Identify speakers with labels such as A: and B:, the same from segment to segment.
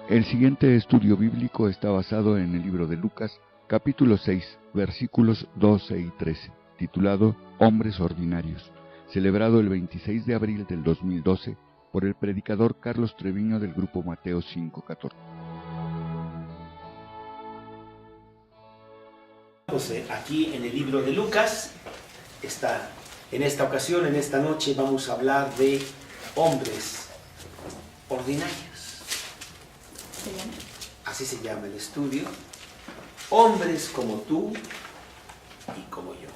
A: El siguiente estudio bíblico está basado en el libro de Lucas, capítulo 6, versículos 12 y 13, titulado Hombres Ordinarios, celebrado el 26 de abril del 2012 por el predicador Carlos Treviño del grupo Mateo 5:14.
B: Aquí en el libro de Lucas, en esta ocasión, en esta noche, vamos a hablar de hombres ordinarios. Así se llama el estudio. Hombres como tú y como yo.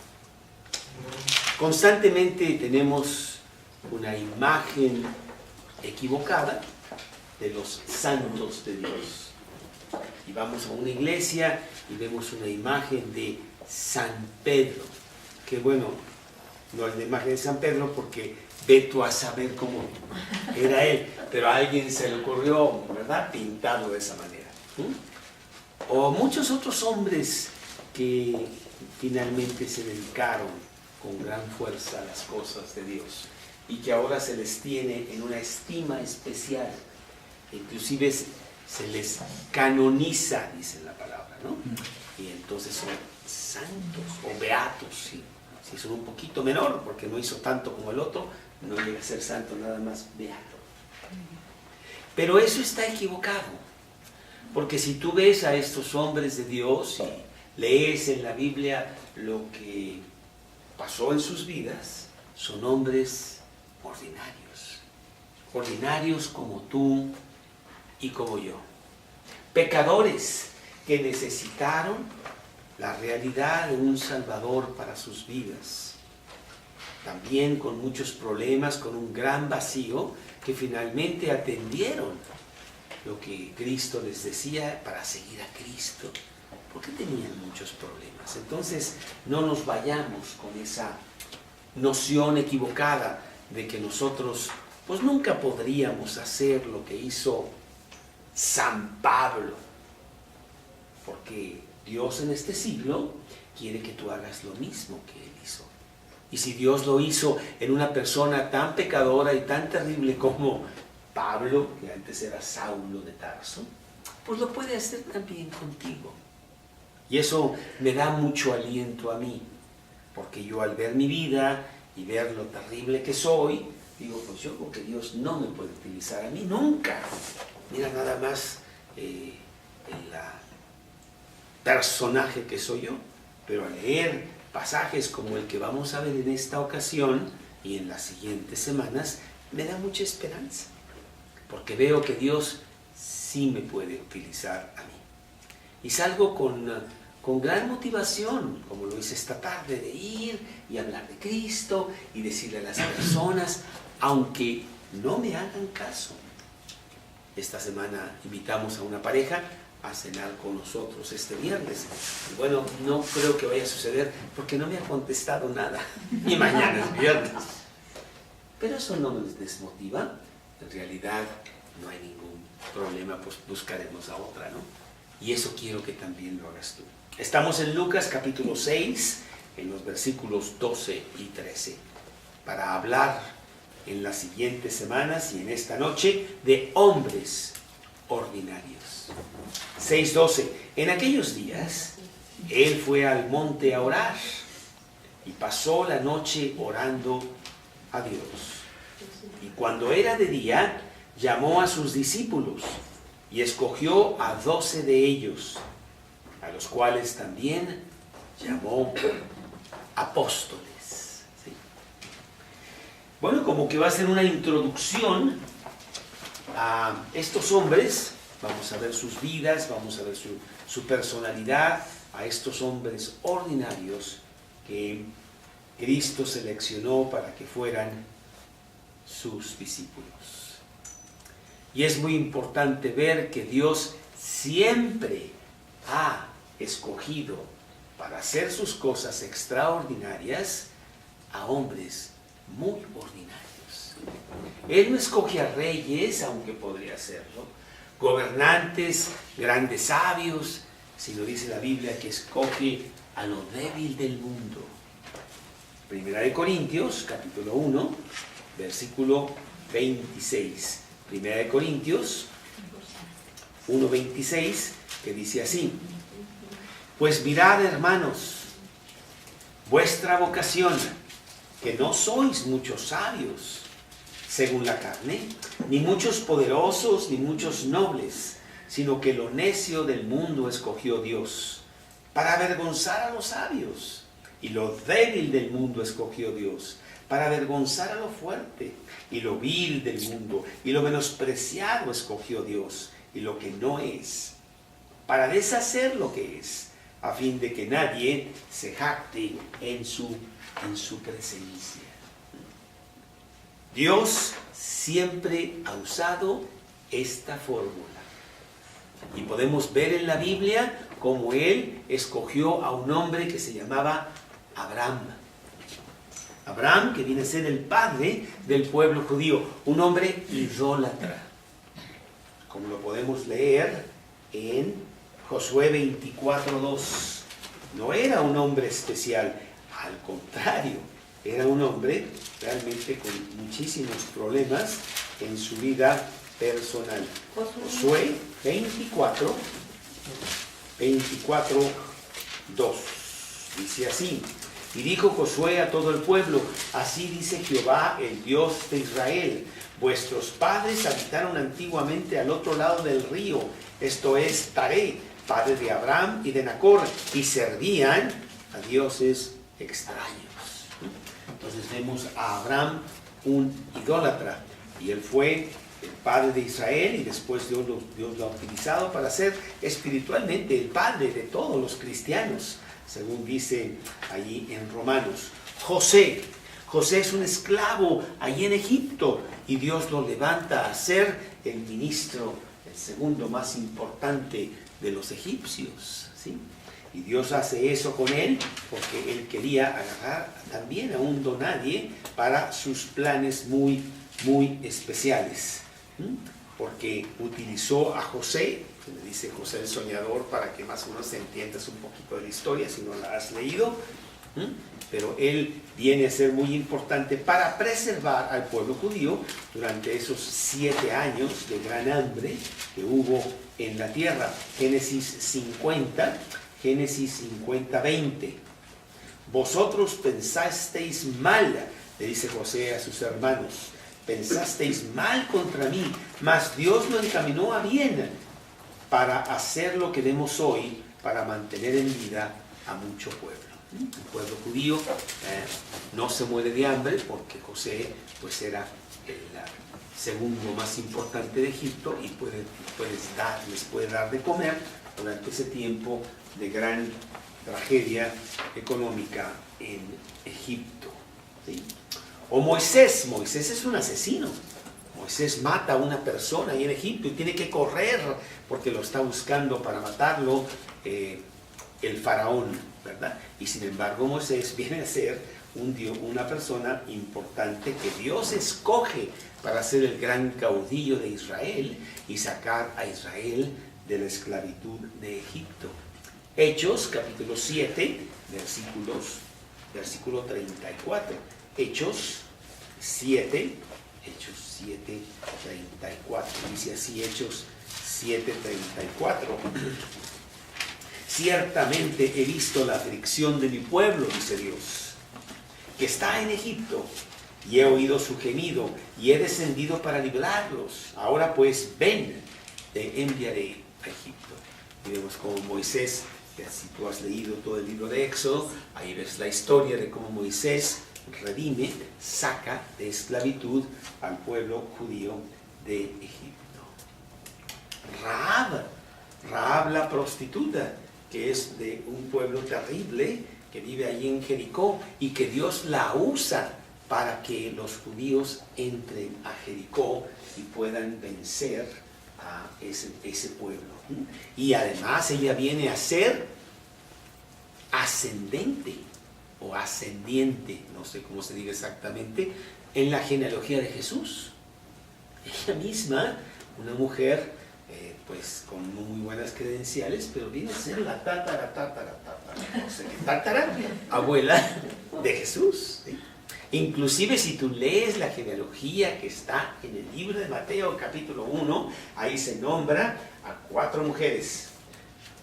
B: Constantemente tenemos una imagen equivocada de los santos de Dios. Y vamos a una iglesia y vemos una imagen de San Pedro. Que bueno, no es la imagen de San Pedro porque ve tú a saber cómo era él. Pero a alguien se le ocurrió, ¿verdad?, pintarlo de esa manera. O muchos otros hombres que finalmente se dedicaron con gran fuerza a las cosas de Dios y que ahora se les tiene en una estima especial. Inclusive se les canoniza, dice la palabra, ¿no? Y entonces son santos o beatos, ¿sí? Si son un poquito menor, porque no hizo tanto como el otro, no llega a ser santo, nada más beato. Pero eso está equivocado, porque si tú ves a estos hombres de Dios y lees en la Biblia lo que pasó en sus vidas, son hombres ordinarios, ordinarios como tú y como yo, pecadores que necesitaron la realidad de un Salvador para sus vidas, también con muchos problemas, con un gran vacío, que finalmente atendieron lo que Cristo les decía para seguir a Cristo, porque tenían muchos problemas. Entonces no nos vayamos con esa noción equivocada de que nosotros pues nunca podríamos hacer lo que hizo San Pablo, porque Dios en este siglo quiere que tú hagas lo mismo que Él hizo. Y si Dios lo hizo en una persona tan pecadora y tan terrible como Pablo, que antes era Saulo de Tarso, pues lo puede hacer también contigo. Y eso me da mucho aliento a mí, porque yo al ver mi vida y ver lo terrible que soy, digo, pues yo creo que Dios no me puede utilizar a mí nunca. Mira nada más el personaje que soy yo, pero al leer pasajes como el que vamos a ver en esta ocasión y en las siguientes semanas, me da mucha esperanza, porque veo que Dios sí me puede utilizar a mí. Y salgo con gran motivación, como lo hice esta tarde, de ir y hablar de Cristo y decirle a las personas, aunque no me hagan caso. Esta semana invitamos a una pareja a cenar con nosotros este viernes. Y bueno, no creo que vaya a suceder porque no me ha contestado nada. Y mañana es viernes. Pero eso no nos desmotiva. En realidad no hay ningún problema, pues buscaremos a otra, ¿no? Y eso quiero que también lo hagas tú. Estamos en Lucas capítulo 6, en los versículos 12 y 13, para hablar en las siguientes semanas y en esta noche de hombres ordinarios. 6:12. En aquellos días, él fue al monte a orar y pasó la noche orando a Dios. Y cuando era de día, llamó a sus discípulos y escogió a 12 de ellos, a los cuales también llamó apóstoles. ¿Sí? Bueno, como que va a ser una introducción a estos hombres. Vamos a ver sus vidas, vamos a ver su personalidad, a estos hombres ordinarios que Cristo seleccionó para que fueran sus discípulos. Y es muy importante ver que Dios siempre ha escogido para hacer sus cosas extraordinarias a hombres muy ordinarios. Él no escoge a reyes, aunque podría hacerlo, gobernantes, grandes sabios, sino dice la Biblia que escoge a lo débil del mundo. Primera de Corintios, capítulo 1, versículo 26. Primera de Corintios 1:26, que dice así: pues mirad, hermanos, vuestra vocación, que no sois muchos sabios según la carne, ni muchos poderosos, ni muchos nobles, sino que lo necio del mundo escogió Dios, para avergonzar a los sabios, y lo débil del mundo escogió Dios, para avergonzar a lo fuerte, y lo vil del mundo, y lo menospreciado escogió Dios, y lo que no es, para deshacer lo que es, a fin de que nadie se jacte en su presencia. Dios siempre ha usado esta fórmula. Y podemos ver en la Biblia cómo Él escogió a un hombre que se llamaba Abraham. Abraham, que viene a ser el padre del pueblo judío, un hombre idólatra, como lo podemos leer en Josué 24:2. No era un hombre especial, al contrario, era un hombre realmente con muchísimos problemas en su vida personal. Josué 24:2 dice así: y dijo Josué a todo el pueblo: así dice Jehová, el Dios de Israel, vuestros padres habitaron antiguamente al otro lado del río, esto es Taré, padre de Abraham y de Nacor, y servían a dioses extraños. Entonces vemos a Abraham, un idólatra, y él fue el padre de Israel, y después Dios lo ha utilizado para ser espiritualmente el padre de todos los cristianos, según dice allí en Romanos. José es un esclavo allí en Egipto, y Dios lo levanta a ser el ministro, el segundo más importante de los egipcios, ¿sí? Y Dios hace eso con él porque él quería agarrar también a un donadie para sus planes muy, muy especiales. Porque utilizó a José, se le dice José el soñador, para que más o menos entiendas un poquito de la historia si no la has leído. Pero él viene a ser muy importante para preservar al pueblo judío durante esos 7 años de gran hambre que hubo en la tierra. Génesis 50:20. Vosotros pensasteis mal, le dice José a sus hermanos, pensasteis mal contra mí, mas Dios lo encaminó a bien para hacer lo que vemos hoy, para mantener en vida a mucho pueblo. El pueblo judío no se muere de hambre porque José pues era el segundo más importante de Egipto y les puede dar de comer durante ese tiempo de gran tragedia económica en Egipto, ¿sí? O Moisés es un asesino. Moisés mata a una persona ahí en Egipto y tiene que correr porque lo está buscando para matarlo el faraón, ¿verdad? Y sin embargo Moisés viene a ser una persona importante que Dios escoge para ser el gran caudillo de Israel y sacar a Israel de la esclavitud de Egipto. Hechos, capítulo 7, versículo 34. Hechos 7, 34. Dice así, Hechos 7:34. Ciertamente he visto la aflicción de mi pueblo, dice Dios, que está en Egipto, y he oído su gemido, y he descendido para librarlos. Ahora pues, ven, te enviaré a Egipto. Y vemos como Moisés, si tú has leído todo el libro de Éxodo, ahí ves la historia de cómo Moisés redime, saca de esclavitud al pueblo judío de Egipto. Rahab la prostituta, que es de un pueblo terrible que vive allí en Jericó y que Dios la usa para que los judíos entren a Jericó y puedan vencer a ese pueblo. Y además ella viene a ser ascendente o ascendiente, no sé cómo se diga exactamente, en la genealogía de Jesús. Ella misma, una mujer pues con muy buenas credenciales, pero viene a ser la tatara abuela de Jesús, ¿sí? Inclusive si tú lees la genealogía que está en el libro de Mateo capítulo 1, ahí se nombra a 4 mujeres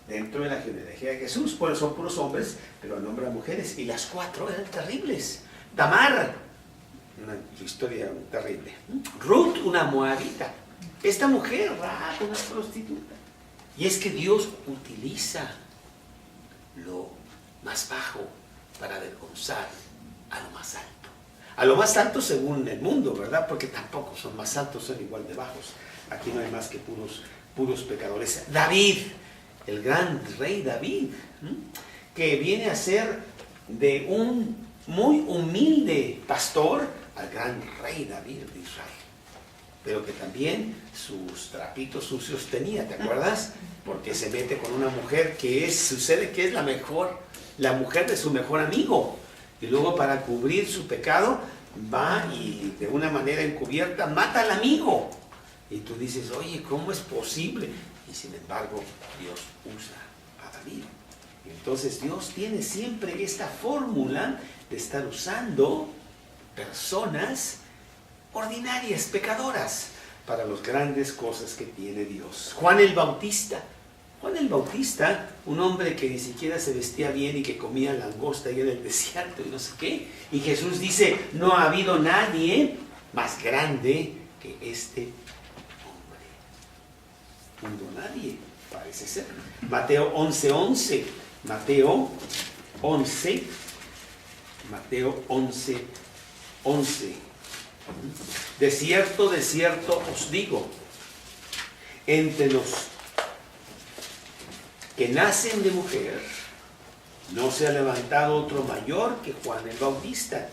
B: dentro de la genealogía de Jesús. Pues son puros hombres, pero nombra mujeres, y las 4 eran terribles. Tamar, una historia terrible. Ruth, una moabita. Esta mujer, Rahab, una prostituta. Y es que Dios utiliza lo más bajo para avergonzar a lo más alto. A lo más alto según el mundo, ¿verdad? Porque tampoco son más altos, son igual de bajos. Aquí no hay más que puros pecadores. David, el gran rey David, que viene a ser de un muy humilde pastor al gran rey David de Israel. Pero que también sus trapitos sucios tenía, ¿te acuerdas? Porque se mete con una mujer sucede que es la mujer de su mejor amigo. Y luego para cubrir su pecado va y de una manera encubierta mata al amigo. Y tú dices, oye, ¿cómo es posible? Y sin embargo, Dios usa a David. Y entonces Dios tiene siempre esta fórmula de estar usando personas ordinarias, pecadoras, para las grandes cosas que tiene Dios. Juan el Bautista, un hombre que ni siquiera se vestía bien y que comía langosta ahí en el desierto y no sé qué. Y Jesús dice, no ha habido nadie más grande que este hombre. Nadie, parece ser. Mateo 11:11. Mateo 11:11. De cierto os digo, entre los que nacen de mujer, no se ha levantado otro mayor que Juan el Bautista,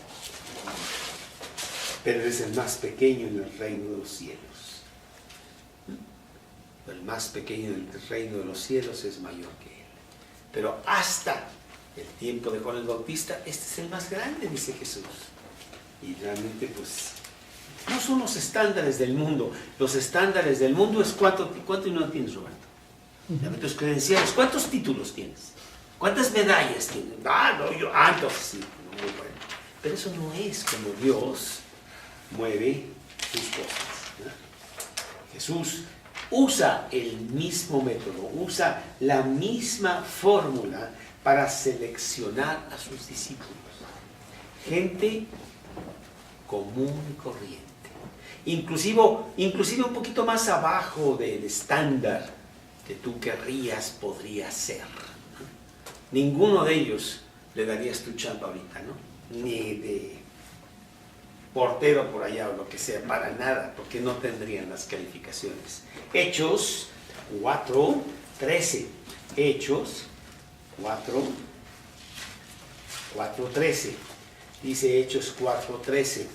B: pero es el más pequeño en el reino de los cielos. El más pequeño en el reino de los cielos es mayor que él. Pero hasta el tiempo de Juan el Bautista, este es el más grande, dice Jesús. Y realmente, pues, no son los estándares del mundo. Los estándares del mundo es ¿cuánto no tienes, Roberto? Dame tus credenciales. ¿Cuántos títulos tienes? ¿Cuántas medallas tienes? Entonces sí, muy bueno. Pero eso no es como Dios mueve sus cosas, ¿no? Jesús usa el mismo método, usa la misma fórmula para seleccionar a sus discípulos. Gente común y corriente. Inclusive un poquito más abajo del estándar que tú podría ser. Ninguno de ellos le darías tu chamba ahorita, ¿no? Ni de portero por allá o lo que sea, para nada, porque no tendrían las calificaciones. Hechos 4:13. Hechos 4:13. Dice Hechos 4:13.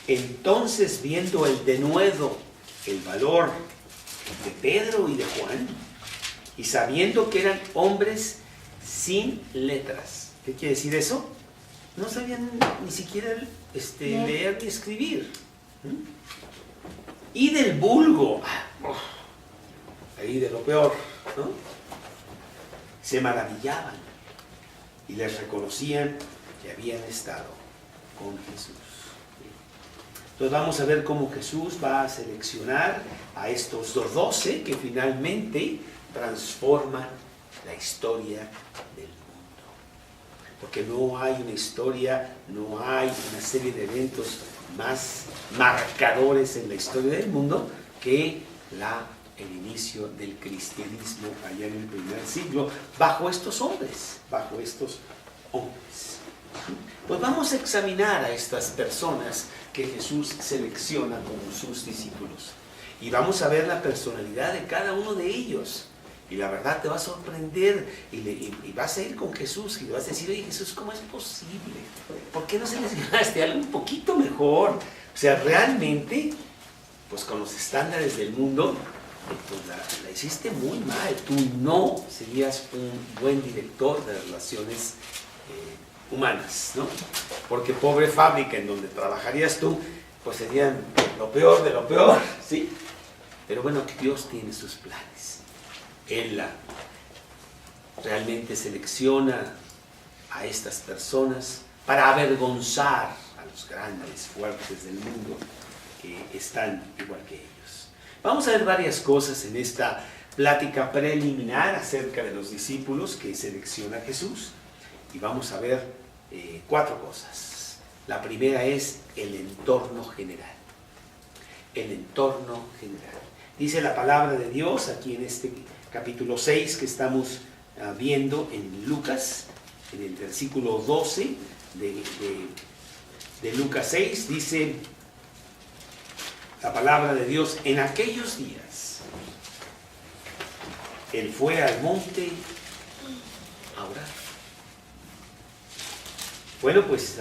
B: Entonces, viendo el denuedo, el valor de Pedro y de Juan, y sabiendo que eran hombres sin letras. ¿Qué quiere decir eso? No sabían ni siquiera leer ni escribir. Y del vulgo, ahí de lo peor, ¿no? Se maravillaban y les reconocían que habían estado con Jesús. Entonces vamos a ver cómo Jesús va a seleccionar a estos 12 que finalmente transforman la historia del mundo. Porque no hay una historia, no hay una serie de eventos más marcadores en la historia del mundo que el inicio del cristianismo allá en el primer siglo, bajo estos hombres. Pues vamos a examinar a estas personas que Jesús selecciona como sus discípulos. Y vamos a ver la personalidad de cada uno de ellos. Y la verdad te va a sorprender y vas a ir con Jesús y le vas a decir, oye Jesús, ¿cómo es posible? ¿Por qué no seleccionaste algo un poquito mejor? O sea, realmente, pues con los estándares del mundo, pues la hiciste muy mal. Tú no serías un buen director de relaciones humanas, ¿no? Porque pobre fábrica en donde trabajarías tú, pues serían lo peor de lo peor, ¿sí? Pero bueno, Dios tiene sus planes. Él realmente selecciona a estas personas para avergonzar al los grandes, fuertes del mundo, que están igual que ellos. Vamos a ver varias cosas en esta plática preliminar acerca de los discípulos que selecciona Jesús, y vamos a ver 4 cosas. La primera es el entorno general. El entorno general. Dice la palabra de Dios aquí en este capítulo 6 que estamos viendo en Lucas, en el versículo 12 de Lucas 6, dice la palabra de Dios: en aquellos días Él fue al monte a orar. Bueno, pues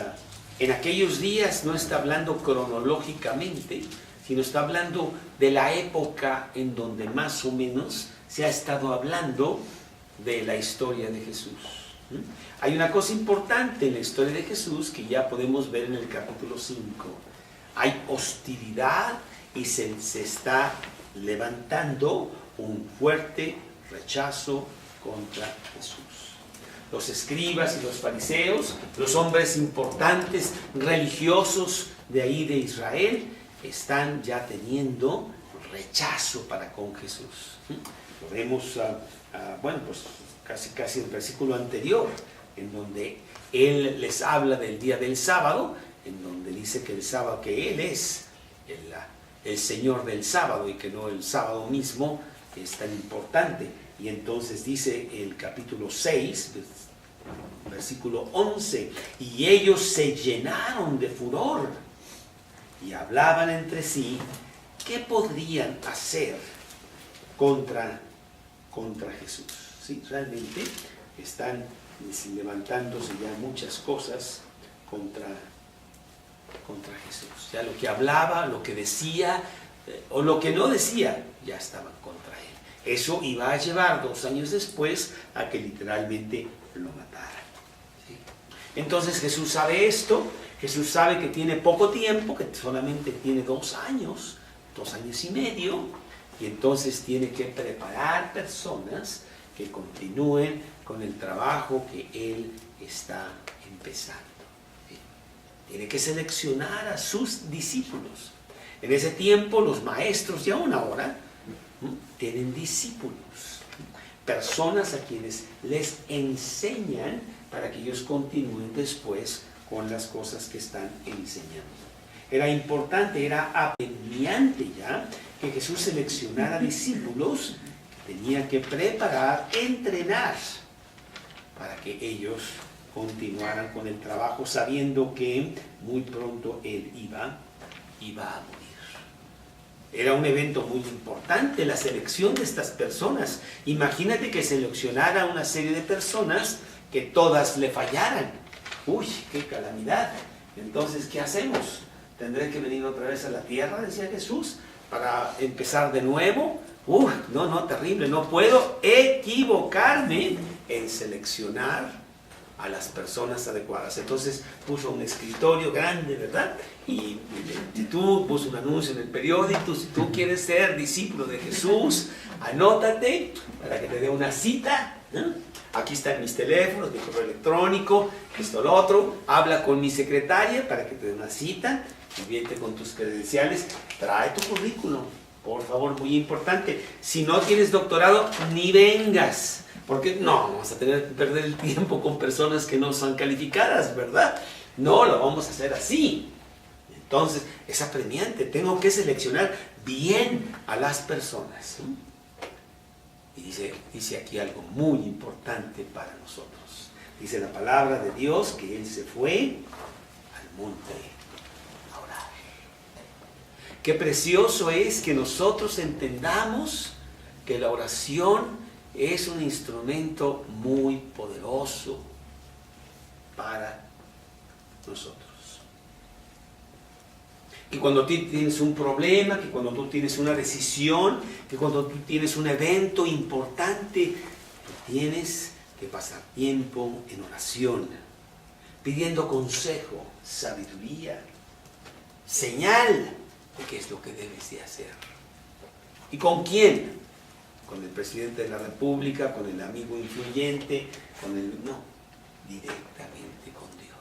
B: en aquellos días no está hablando cronológicamente, sino está hablando de la época en donde más o menos se ha estado hablando de la historia de Jesús. Hay una cosa importante en la historia de Jesús que ya podemos ver en el capítulo 5. Hay hostilidad y se está levantando un fuerte rechazo contra Jesús. Los escribas y los fariseos, los hombres importantes religiosos de ahí de Israel, están ya teniendo rechazo para con Jesús. Lo vemos, bueno, pues casi el versículo anterior, en donde Él les habla del día del sábado, en donde dice que el sábado, que Él es el Señor del sábado y que no el sábado mismo es tan importante. Y entonces dice el capítulo 6, versículo 11, y ellos se llenaron de furor y hablaban entre sí qué podrían hacer contra Jesús. ¿Sí? Realmente están levantándose ya muchas cosas contra Jesús. Ya lo que hablaba, lo que decía o lo que no decía, ya estaban contra Él. Eso iba a llevar 2 años después a que literalmente lo mataran. ¿Sí? Entonces Jesús sabe esto. Jesús sabe que tiene poco tiempo, que solamente tiene 2 años, 2 años y medio, y entonces tiene que preparar personas que continúen con el trabajo que Él está empezando. ¿Sí? Tiene que seleccionar a sus discípulos. En ese tiempo los maestros, y aún ahora, tienen discípulos, personas a quienes les enseñan para que ellos continúen después con las cosas que están enseñando. Era importante, era apremiante ya que Jesús seleccionara discípulos que tenía que preparar, entrenar para que ellos continuaran con el trabajo, sabiendo que muy pronto Él iba a morir. Era un evento muy importante la selección de estas personas. Imagínate que seleccionara una serie de personas que todas le fallaran. ¡Uy, qué calamidad! Entonces, ¿qué hacemos? ¿Tendré que venir otra vez a la tierra?, decía Jesús, para empezar de nuevo. No, terrible, no puedo equivocarme en seleccionar a las personas adecuadas. Entonces puso un escritorio grande, ¿verdad? Y tú puso un anuncio en el periódico: si tú quieres ser discípulo de Jesús, anótate para que te dé una cita, ¿no? Aquí están mis teléfonos, mi correo electrónico, esto, lo otro. Habla con mi secretaria para que te dé una cita, y viente con tus credenciales, trae tu currículum, por favor, muy importante. Si no tienes doctorado, ni vengas, porque no vamos a tener que perder el tiempo con personas que no son calificadas, ¿verdad? No lo vamos a hacer así. Entonces, es apremiante, tengo que seleccionar bien a las personas. Y dice aquí algo muy importante para nosotros. Dice la palabra de Dios que Él se fue al monte a orar. Qué precioso es que nosotros entendamos que la oración es un instrumento muy poderoso para nosotros. Que cuando tú tienes un problema, que cuando tú tienes una decisión, que cuando tú tienes un evento importante, tú tienes que pasar tiempo en oración, pidiendo consejo, sabiduría, señal de qué es lo que debes de hacer. ¿Y con quién? Con el presidente de la República, con el amigo influyente, no, directamente con Dios.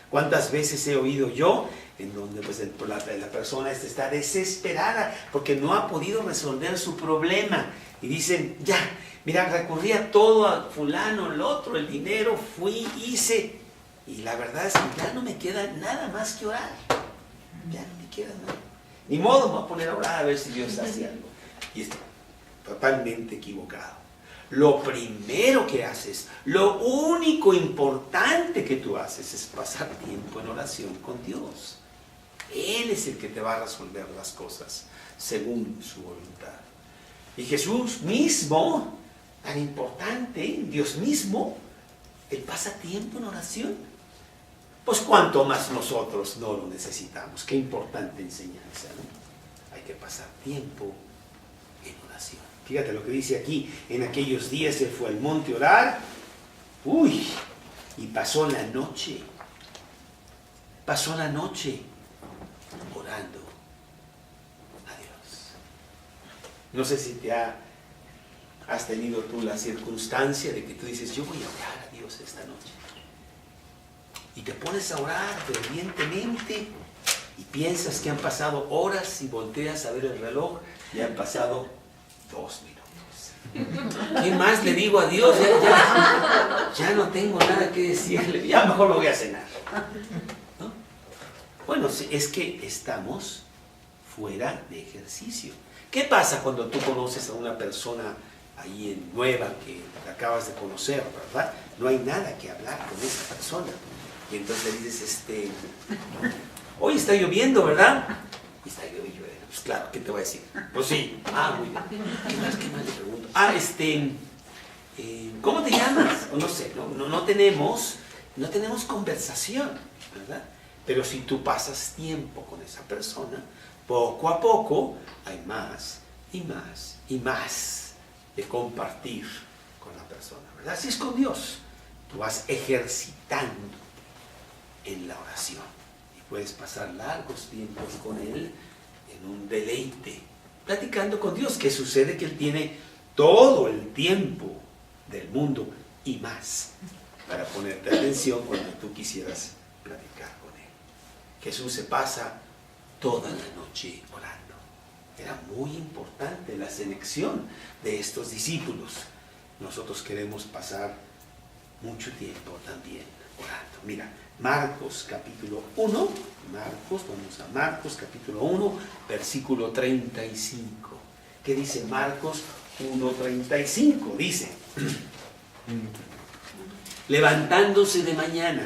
B: ¿Cuántas veces he oído yo en donde pues, la persona está desesperada porque no ha podido resolver su problema? Y dicen, ya, mira, recurrí a todo, a fulano, el otro, el dinero, fui, hice. Y la verdad es que ya no me queda nada más que orar. Ya no me queda nada. Ni modo, me voy a poner a orar a ver si Dios hace algo. Y estoy totalmente equivocado. Lo primero que haces, lo único importante que tú haces es pasar tiempo en oración con Dios. Él es el que te va a resolver las cosas según su voluntad. Y Jesús mismo, tan importante, Dios mismo, Él pasa tiempo en oración. Pues cuanto más nosotros no lo necesitamos. Qué importante enseñanza, ¿no? Hay que pasar tiempo en oración. Fíjate lo que dice aquí. En aquellos días Él fue al monte a orar. Y pasó la noche. Pasó la noche orando a Dios. No sé si has tenido tú la circunstancia de que tú dices, yo voy a orar a Dios esta noche. Y te pones a orar fervientemente y piensas que han pasado horas y volteas a ver el reloj y han pasado 2 minutos. ¿Qué más le digo a Dios? Ya no tengo nada que decirle, ya mejor lo voy a cenar. ¿No? Bueno, es que estamos fuera de ejercicio. ¿Qué pasa cuando tú conoces a una persona ahí nueva que acabas de conocer, verdad? No hay nada que hablar con esa persona. Y entonces le dices, hoy está lloviendo, ¿verdad? Y está lloviendo. Pues claro, ¿qué te voy a decir? Pues sí. Muy bien. ¿Qué más le pregunto? ¿Cómo te llamas? O no sé, no tenemos conversación, ¿verdad? Pero si tú pasas tiempo con esa persona, poco a poco hay más y más y más de compartir con la persona, ¿verdad? Así es con Dios. Tú vas ejercitando en la oración y puedes pasar largos tiempos con Él en un deleite, platicando con Dios. ¿Qué sucede? Que Él tiene todo el tiempo del mundo y más para ponerte atención cuando tú quisieras platicar con Él. Jesús se pasa toda la noche orando. Era muy importante la selección de estos discípulos. Nosotros queremos pasar mucho tiempo también orando. Mira, Marcos capítulo 1, vamos a Marcos capítulo 1, versículo 35. ¿Qué dice Marcos 1:35? Dice, levantándose de mañana,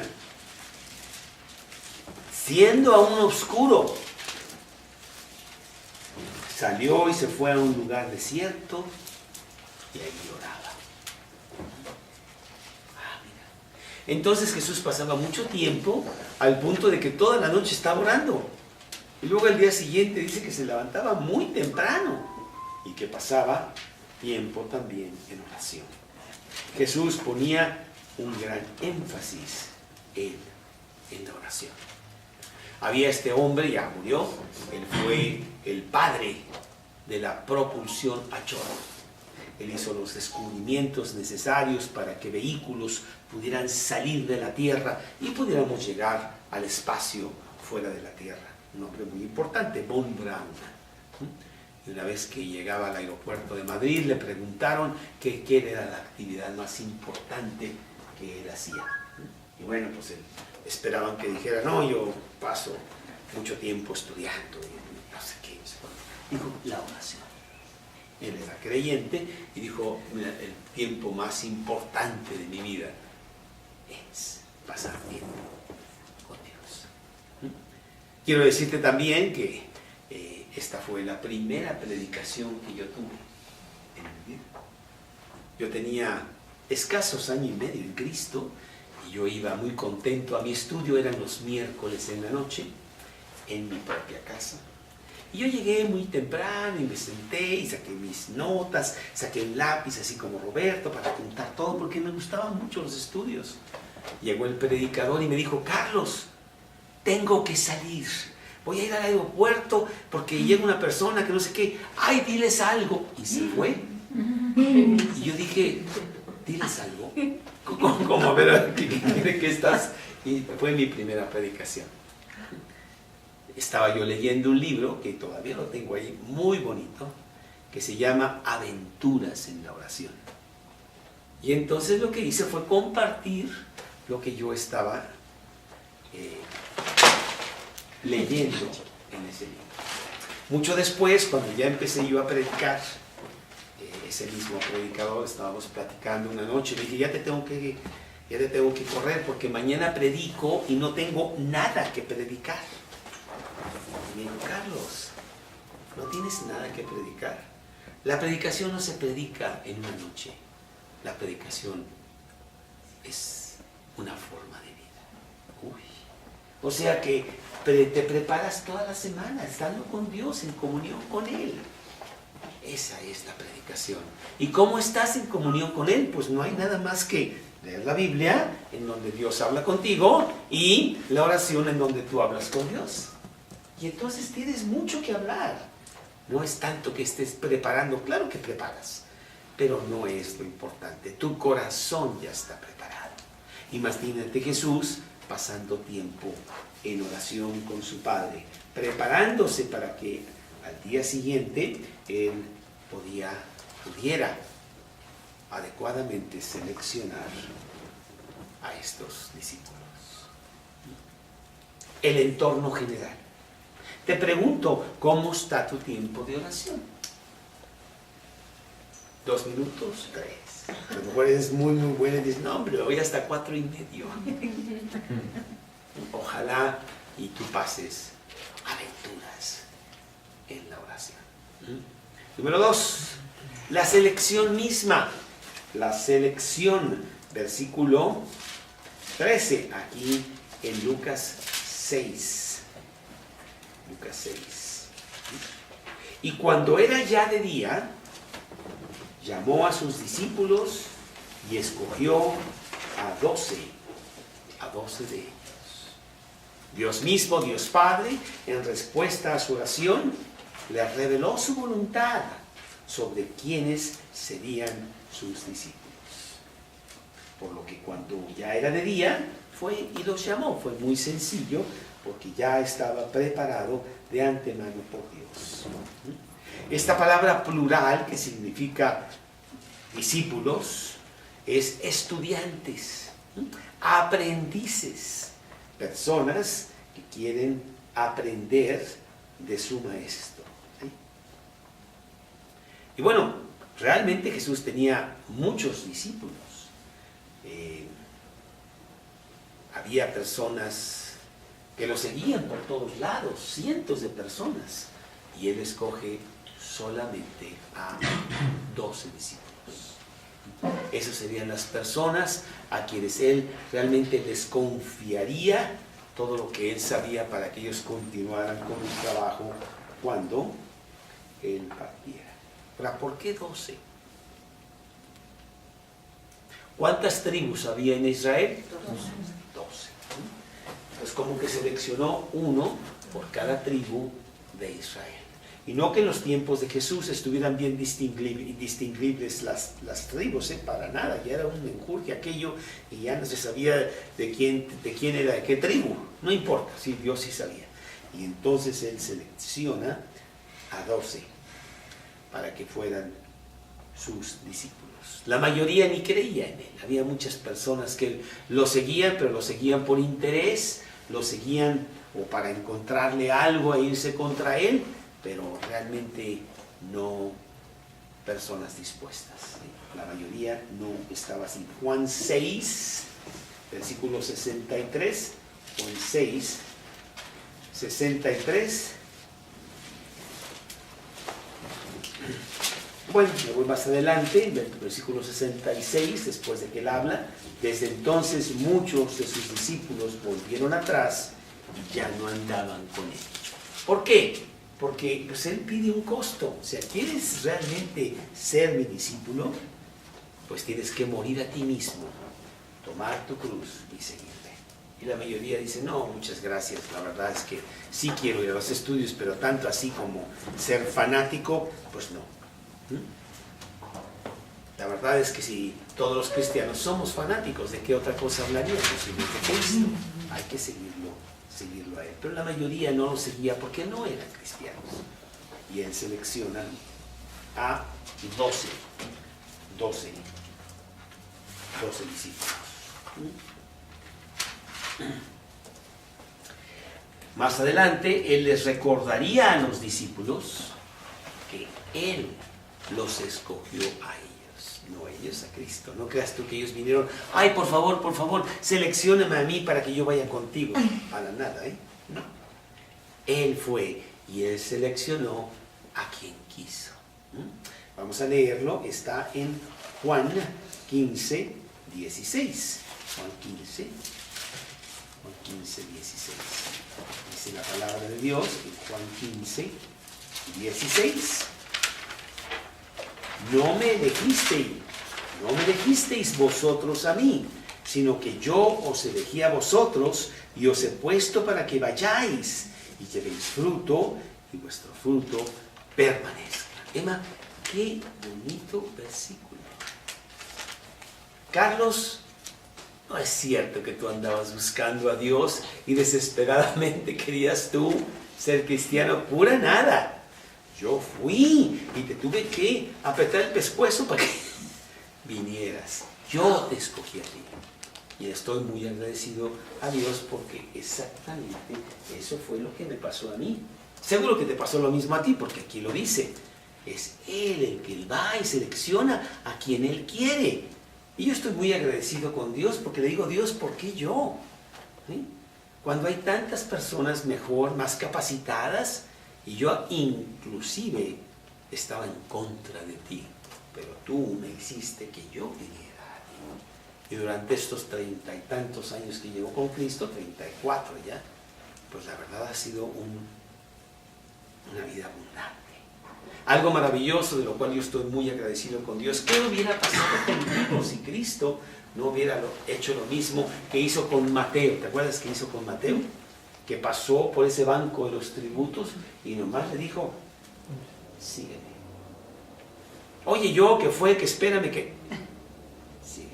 B: siendo aún oscuro, salió y se fue a un lugar desierto y ahí oraba. Entonces Jesús pasaba mucho tiempo al punto de que toda la noche estaba orando. Y luego al día siguiente dice que se levantaba muy temprano y que pasaba tiempo también en oración. Jesús ponía un gran énfasis en la oración. Había este hombre, ya murió, él fue el padre de la propulsión a chorro. Él hizo los descubrimientos necesarios para que vehículos pudieran salir de la Tierra y pudiéramos llegar al espacio fuera de la Tierra. Un hombre muy importante, Von Braun. Y una vez que llegaba al aeropuerto de Madrid, le preguntaron qué era la actividad más importante que él hacía. Y bueno, pues esperaban que dijera, no, yo paso mucho tiempo estudiando, y no sé qué. Dijo, la oración. Él era creyente y dijo, mira, el tiempo más importante de mi vida es pasar tiempo con Dios. Quiero decirte también que esta fue la primera predicación que yo tuve en mi vida. Yo tenía escasos años y medio en Cristo y yo iba muy contento a mi estudio, eran los miércoles en la noche, en mi propia casa. Y yo llegué muy temprano y me senté y saqué mis notas, saqué un lápiz así como Roberto para apuntar todo porque me gustaban mucho los estudios. Llegó el predicador y me dijo, Carlos, tengo que salir. Voy a ir al aeropuerto porque llega una persona que no sé qué. Ay, diles algo. Y se fue. Y yo dije, ¿diles algo? ¿Cómo? A ver, ¿qué estás Y fue mi primera predicación. Estaba yo leyendo un libro, que todavía lo tengo ahí, muy bonito, que se llama Aventuras en la Oración. Y entonces lo que hice fue compartir lo que yo estaba leyendo en ese libro. Mucho después, cuando ya empecé yo a predicar, ese mismo predicador, estábamos platicando una noche, le dije, ya te tengo que correr porque mañana predico y no tengo nada que predicar. Y me dijo, Carlos, ¿no tienes nada que predicar? La predicación no se predica en una noche. La predicación es una forma de vida. Uy. O sea que te preparas toda la semana estando con Dios, en comunión con Él. Esa es la predicación. ¿Y cómo estás en comunión con Él? Pues no hay nada más que leer la Biblia, en donde Dios habla contigo, y la oración en donde tú hablas con Dios. Y entonces tienes mucho que hablar. No es tanto que estés preparando, claro que preparas, pero no es lo importante. Tu corazón ya está preparado. Imagínate Jesús pasando tiempo en oración con su Padre, preparándose para que al día siguiente Él pudiera adecuadamente seleccionar a estos discípulos. El entorno general. Te pregunto, ¿cómo está tu tiempo de oración? 2 minutos, 3. A lo mejor eres muy bueno y dices, no hombre, voy hasta 4:30. Ojalá y tú pases aventuras en la oración. Número 2, la selección misma. La selección, versículo 13, aquí en Lucas 6. Lucas 6. Y cuando era ya de día, llamó a sus discípulos y escogió a 12 de ellos. Dios mismo, Dios Padre, en respuesta a su oración, les reveló su voluntad sobre quiénes serían sus discípulos. Por lo que cuando ya era de día, fue y los llamó. Fue muy sencillo, porque ya estaba preparado de antemano por Dios. Esta palabra plural, que significa discípulos, es estudiantes, aprendices, personas que quieren aprender de su maestro. Y bueno, realmente Jesús tenía muchos discípulos. Había personas que lo seguían por todos lados, cientos de personas, y Él escoge solamente a 12 discípulos. Esas serían las personas a quienes Él realmente les confiaría todo lo que Él sabía para que ellos continuaran con el trabajo cuando Él partiera. Ahora, ¿por qué 12? ¿Cuántas tribus había en Israel? 12. Pues como que seleccionó uno por cada tribu de Israel. Y no que en los tiempos de Jesús estuvieran bien distinguibles las tribus, para nada. Ya era un menjurje aquello y ya no se sabía de quién era, de qué tribu. No importa, sí, Dios sí sabía. Y entonces Él selecciona a 12 para que fueran sus discípulos. La mayoría ni creía en Él. Había muchas personas que lo seguían, pero lo seguían por interés, lo seguían o para encontrarle algo e irse contra Él, pero realmente no personas dispuestas. La mayoría no estaba así. Juan 6, versículo 63, Juan 6, 63. Bueno, me voy más adelante, en el versículo 66, después de que Él habla. Desde entonces muchos de sus discípulos volvieron atrás y ya no andaban con Él. ¿Por qué? Porque pues, Él pide un costo. O sea, ¿quieres realmente ser mi discípulo? Pues tienes que morir a ti mismo, tomar tu cruz y seguirme. Y la mayoría dice, no, muchas gracias, la verdad es que sí quiero ir a los estudios, pero tanto así como ser fanático, pues no. La verdad es que si todos los cristianos somos fanáticos, ¿de qué otra cosa hablaríamos? Si no de Cristo. hay que seguirlo a él. Pero la mayoría no lo seguía porque no eran cristianos. Y él selecciona a 12 discípulos. Más adelante, él les recordaría a los discípulos que él los escogió a ellos, no ellos a Cristo. No creas tú que ellos vinieron, ay, por favor, seleccióname a mí para que yo vaya contigo. Para nada, ¿eh? No. Él fue y él seleccionó a quien quiso. Vamos a leerlo, está en Juan 15, 16. Juan 15, 16. Dice la palabra de Dios en Juan 15, 16. No me elegisteis vosotros a mí, sino que yo os elegí a vosotros y os he puesto para que vayáis y llevéis fruto y vuestro fruto permanezca. Emma, qué bonito versículo. Carlos, no es cierto que tú andabas buscando a Dios y desesperadamente querías tú ser cristiano. Pura nada. Yo fui y te tuve que apretar el pescuezo para que vinieras. Yo te escogí a ti. Y estoy muy agradecido a Dios porque exactamente eso fue lo que me pasó a mí. Seguro que te pasó lo mismo a ti porque aquí lo dice. Es Él el que va y selecciona a quien Él quiere. Y yo estoy muy agradecido con Dios porque le digo, Dios, ¿por qué yo? ¿Sí? Cuando hay tantas personas mejor, más capacitadas, y yo inclusive estaba en contra de ti, pero tú me hiciste que yo viniera a ti. Y durante estos 30 y tantos años que llevo con Cristo, 34 ya, pues la verdad ha sido una vida abundante. Algo maravilloso de lo cual yo estoy muy agradecido con Dios. ¿Qué hubiera pasado conmigo si Cristo no hubiera hecho lo mismo que hizo con Mateo? ¿Te acuerdas que hizo con Mateo? Que pasó por ese banco de los tributos y nomás le dijo, sígueme. Oye, yo que fue, que espérame, que... sígueme.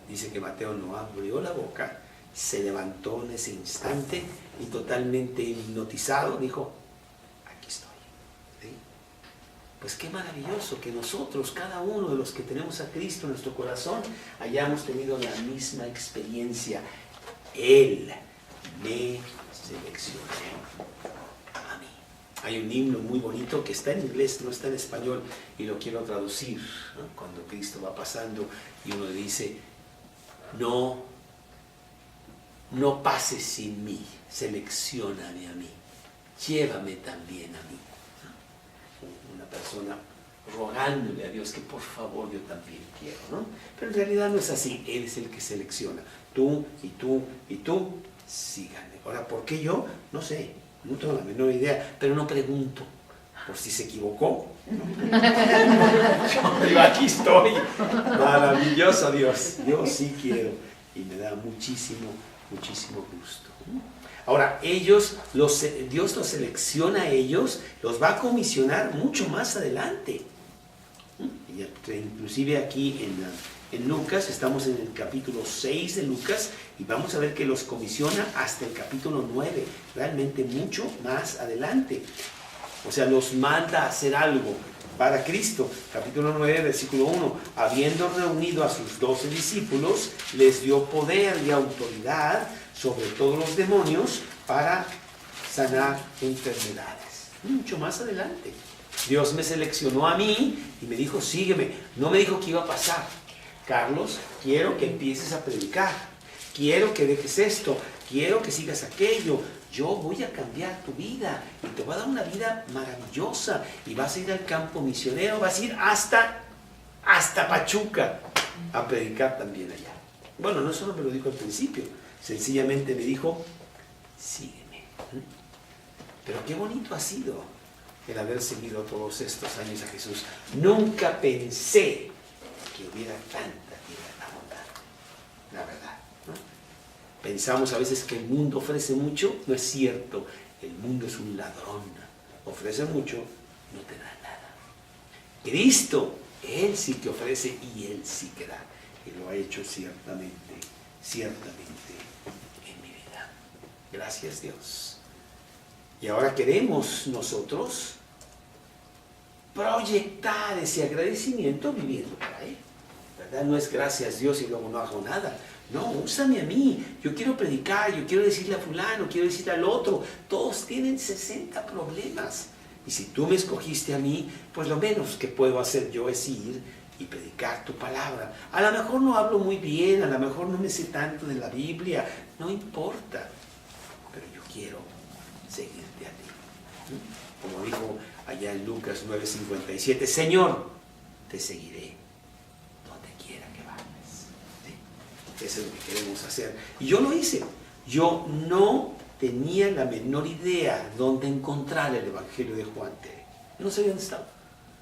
B: Dice que Mateo no abrió la boca, se levantó en ese instante y totalmente hipnotizado dijo, aquí estoy. ¿Sí? Pues qué maravilloso que nosotros, cada uno de los que tenemos a Cristo en nuestro corazón, hayamos tenido la misma experiencia. Él me seleccionó a mí. Hay un himno muy bonito que está en inglés, no está en español, y lo quiero traducir, ¿no? Cuando Cristo va pasando y uno le dice, no pases sin mí, seleccióname a mí, llévame también a mí. Una persona rogándole a Dios que por favor yo también quiero, ¿no? Pero en realidad no es así, Él es el que selecciona. Tú y tú y tú, síganme. Ahora, ¿por qué yo? No sé, no tengo la menor idea, pero no pregunto por si se equivocó. Yo aquí estoy, maravilloso Dios, yo sí quiero y me da muchísimo gusto. Ahora, Dios los selecciona a ellos, los va a comisionar mucho más adelante. Inclusive aquí en Lucas, estamos en el capítulo 6 de Lucas y vamos a ver que los comisiona hasta el capítulo 9, realmente mucho más adelante. O sea, los manda a hacer algo para Cristo. Capítulo 9, versículo 1. Habiendo reunido a sus 12 discípulos, les dio poder y autoridad sobre todos los demonios para sanar enfermedades. Mucho más adelante. Dios me seleccionó a mí y me dijo, sígueme. No me dijo qué iba a pasar. Carlos, quiero que empieces a predicar. Quiero que dejes esto. Quiero que sigas aquello. Yo voy a cambiar tu vida y te voy a dar una vida maravillosa. Y vas a ir al campo misionero, vas a ir hasta Pachuca a predicar también allá. Bueno, no solo me lo dijo al principio. Sencillamente me dijo, sígueme. Pero qué bonito ha sido el haber seguido todos estos años a Jesús. Nunca pensé que hubiera tanta vida abundante, la verdad, ¿no? Pensamos a veces que el mundo ofrece mucho, no es cierto. El mundo es un ladrón, ofrece mucho, no te da nada. Cristo, Él sí que ofrece y Él sí que da, y lo ha hecho ciertamente en mi vida. Gracias Dios. Y ahora queremos nosotros proyectar ese agradecimiento viviendo para Él, ¿verdad? No es gracias Dios y luego no hago nada. No, úsame a mí. Yo quiero predicar, yo quiero decirle a fulano, quiero decirle al otro. Todos tienen 60 problemas. Y si tú me escogiste a mí, pues lo menos que puedo hacer yo es ir y predicar tu palabra. A lo mejor no hablo muy bien, a lo mejor no me sé tanto de la Biblia, no importa. Pero yo quiero seguirte a ti. Como dijo allá en Lucas 9:57, Señor, te seguiré donde quiera que vayas. ¿Sí? Eso es lo que queremos hacer. Y yo lo hice. Yo no tenía la menor idea dónde encontrar el Evangelio de Juan. Yo no sabía dónde estaba,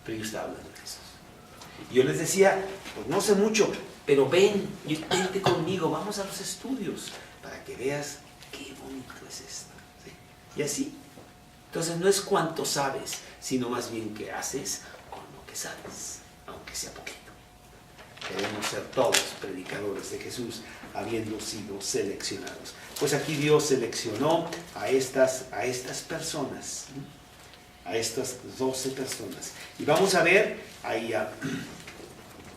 B: pero yo estaba hablando de Jesús. Y yo les decía, pues no sé mucho, pero vente conmigo, vamos a los estudios, para que veas qué bonito es esto. ¿Sí? Y así. Entonces no es cuánto sabes, sino más bien qué haces con lo que sabes, aunque sea poquito. Queremos ser todos predicadores de Jesús, habiendo sido seleccionados. Pues aquí Dios seleccionó a estas personas, a estas 12 personas. Y vamos a ver ahí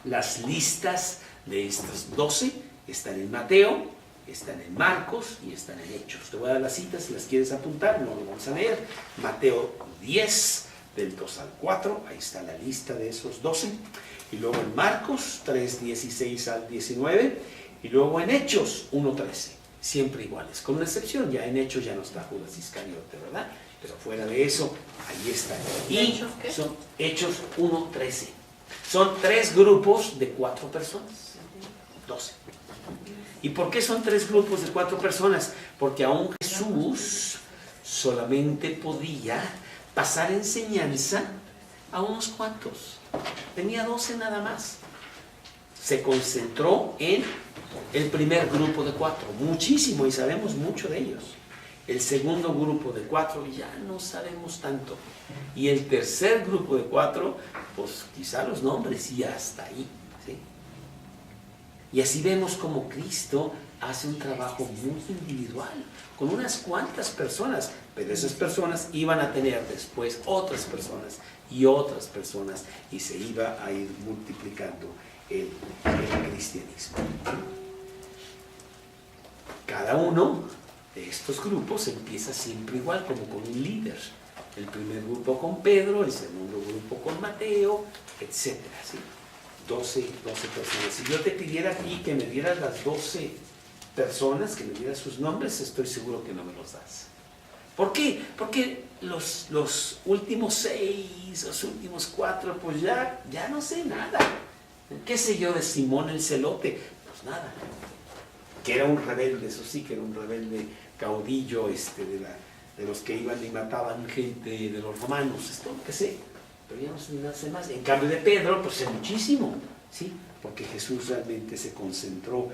B: las listas de estas 12. Están en Mateo, están en Marcos y están en Hechos. Te voy a dar las citas si las quieres apuntar, no lo vamos a leer. Mateo 10, del 2 al 4, ahí está la lista de esos 12. Y luego en Marcos 3, 16 al 19. Y luego en Hechos 1, 13. Siempre iguales, con una excepción. Ya en Hechos ya no está Judas Iscariote, ¿verdad? Pero fuera de eso, ahí está. Y
C: ¿Hechos qué?
B: son Hechos 1, 13. Son 3 grupos de 4 personas. 12. ¿Y por qué son 3 grupos de 4 personas? Porque aún Jesús solamente podía pasar enseñanza a unos cuantos. Tenía 12 nada más. Se concentró en el primer grupo de 4, muchísimo, y sabemos mucho de ellos. El segundo grupo de 4 ya no sabemos tanto. Y el tercer grupo de 4, pues quizá los nombres y hasta ahí. ¿Sí? Y así vemos como Cristo hace un trabajo muy individual, con unas cuantas personas, pero esas personas iban a tener después otras personas, y se iba a ir multiplicando el cristianismo. Cada uno de estos grupos empieza siempre igual, como con un líder. El primer grupo con Pedro, el segundo grupo con Mateo, etc. ¿Sí? 12 personas. Si yo te pidiera aquí que me dieras las 12 personas, que me dieras sus nombres, estoy seguro que no me los das. ¿Por qué? Porque los últimos 6, los últimos 4, pues ya no sé nada. ¿Qué sé yo de Simón el Celote? Pues nada. Que era un rebelde, eso sí, que era un rebelde caudillo de los que iban y mataban gente de los romanos, es todo lo que sé. Pero ya no sé más. En cambio de Pedro, pues sé muchísimo, ¿sí? Porque Jesús realmente se concentró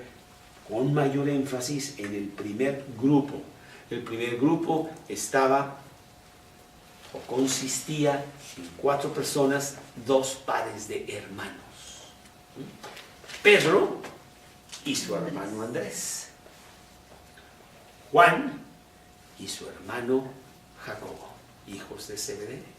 B: con mayor énfasis en el primer grupo. El primer grupo estaba o consistía en 4 personas, 2 pares de hermanos. Pedro y su hermano Andrés, Juan y su hermano Jacobo, hijos de Zebedeo.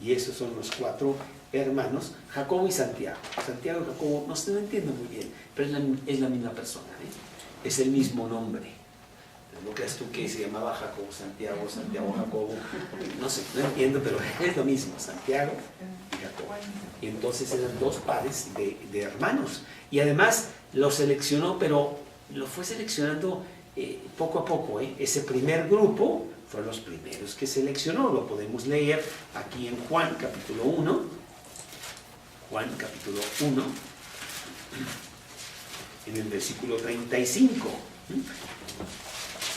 B: Y esos son los 4 hermanos, Jacobo y Santiago. Santiago y Jacobo, no entiendo muy bien, pero es la misma persona, ¿eh? Es el mismo nombre. No creas tú que se llamaba Jacobo Santiago, Santiago Jacobo, no sé, no entiendo, pero es lo mismo, Santiago y Jacobo. Y entonces eran 2 pares de hermanos. Y además lo seleccionó, pero lo fue seleccionando poco a poco. Ese primer grupo fueron los primeros que seleccionó. Lo podemos leer aquí en Juan capítulo 1. Juan capítulo 1, en el versículo 35.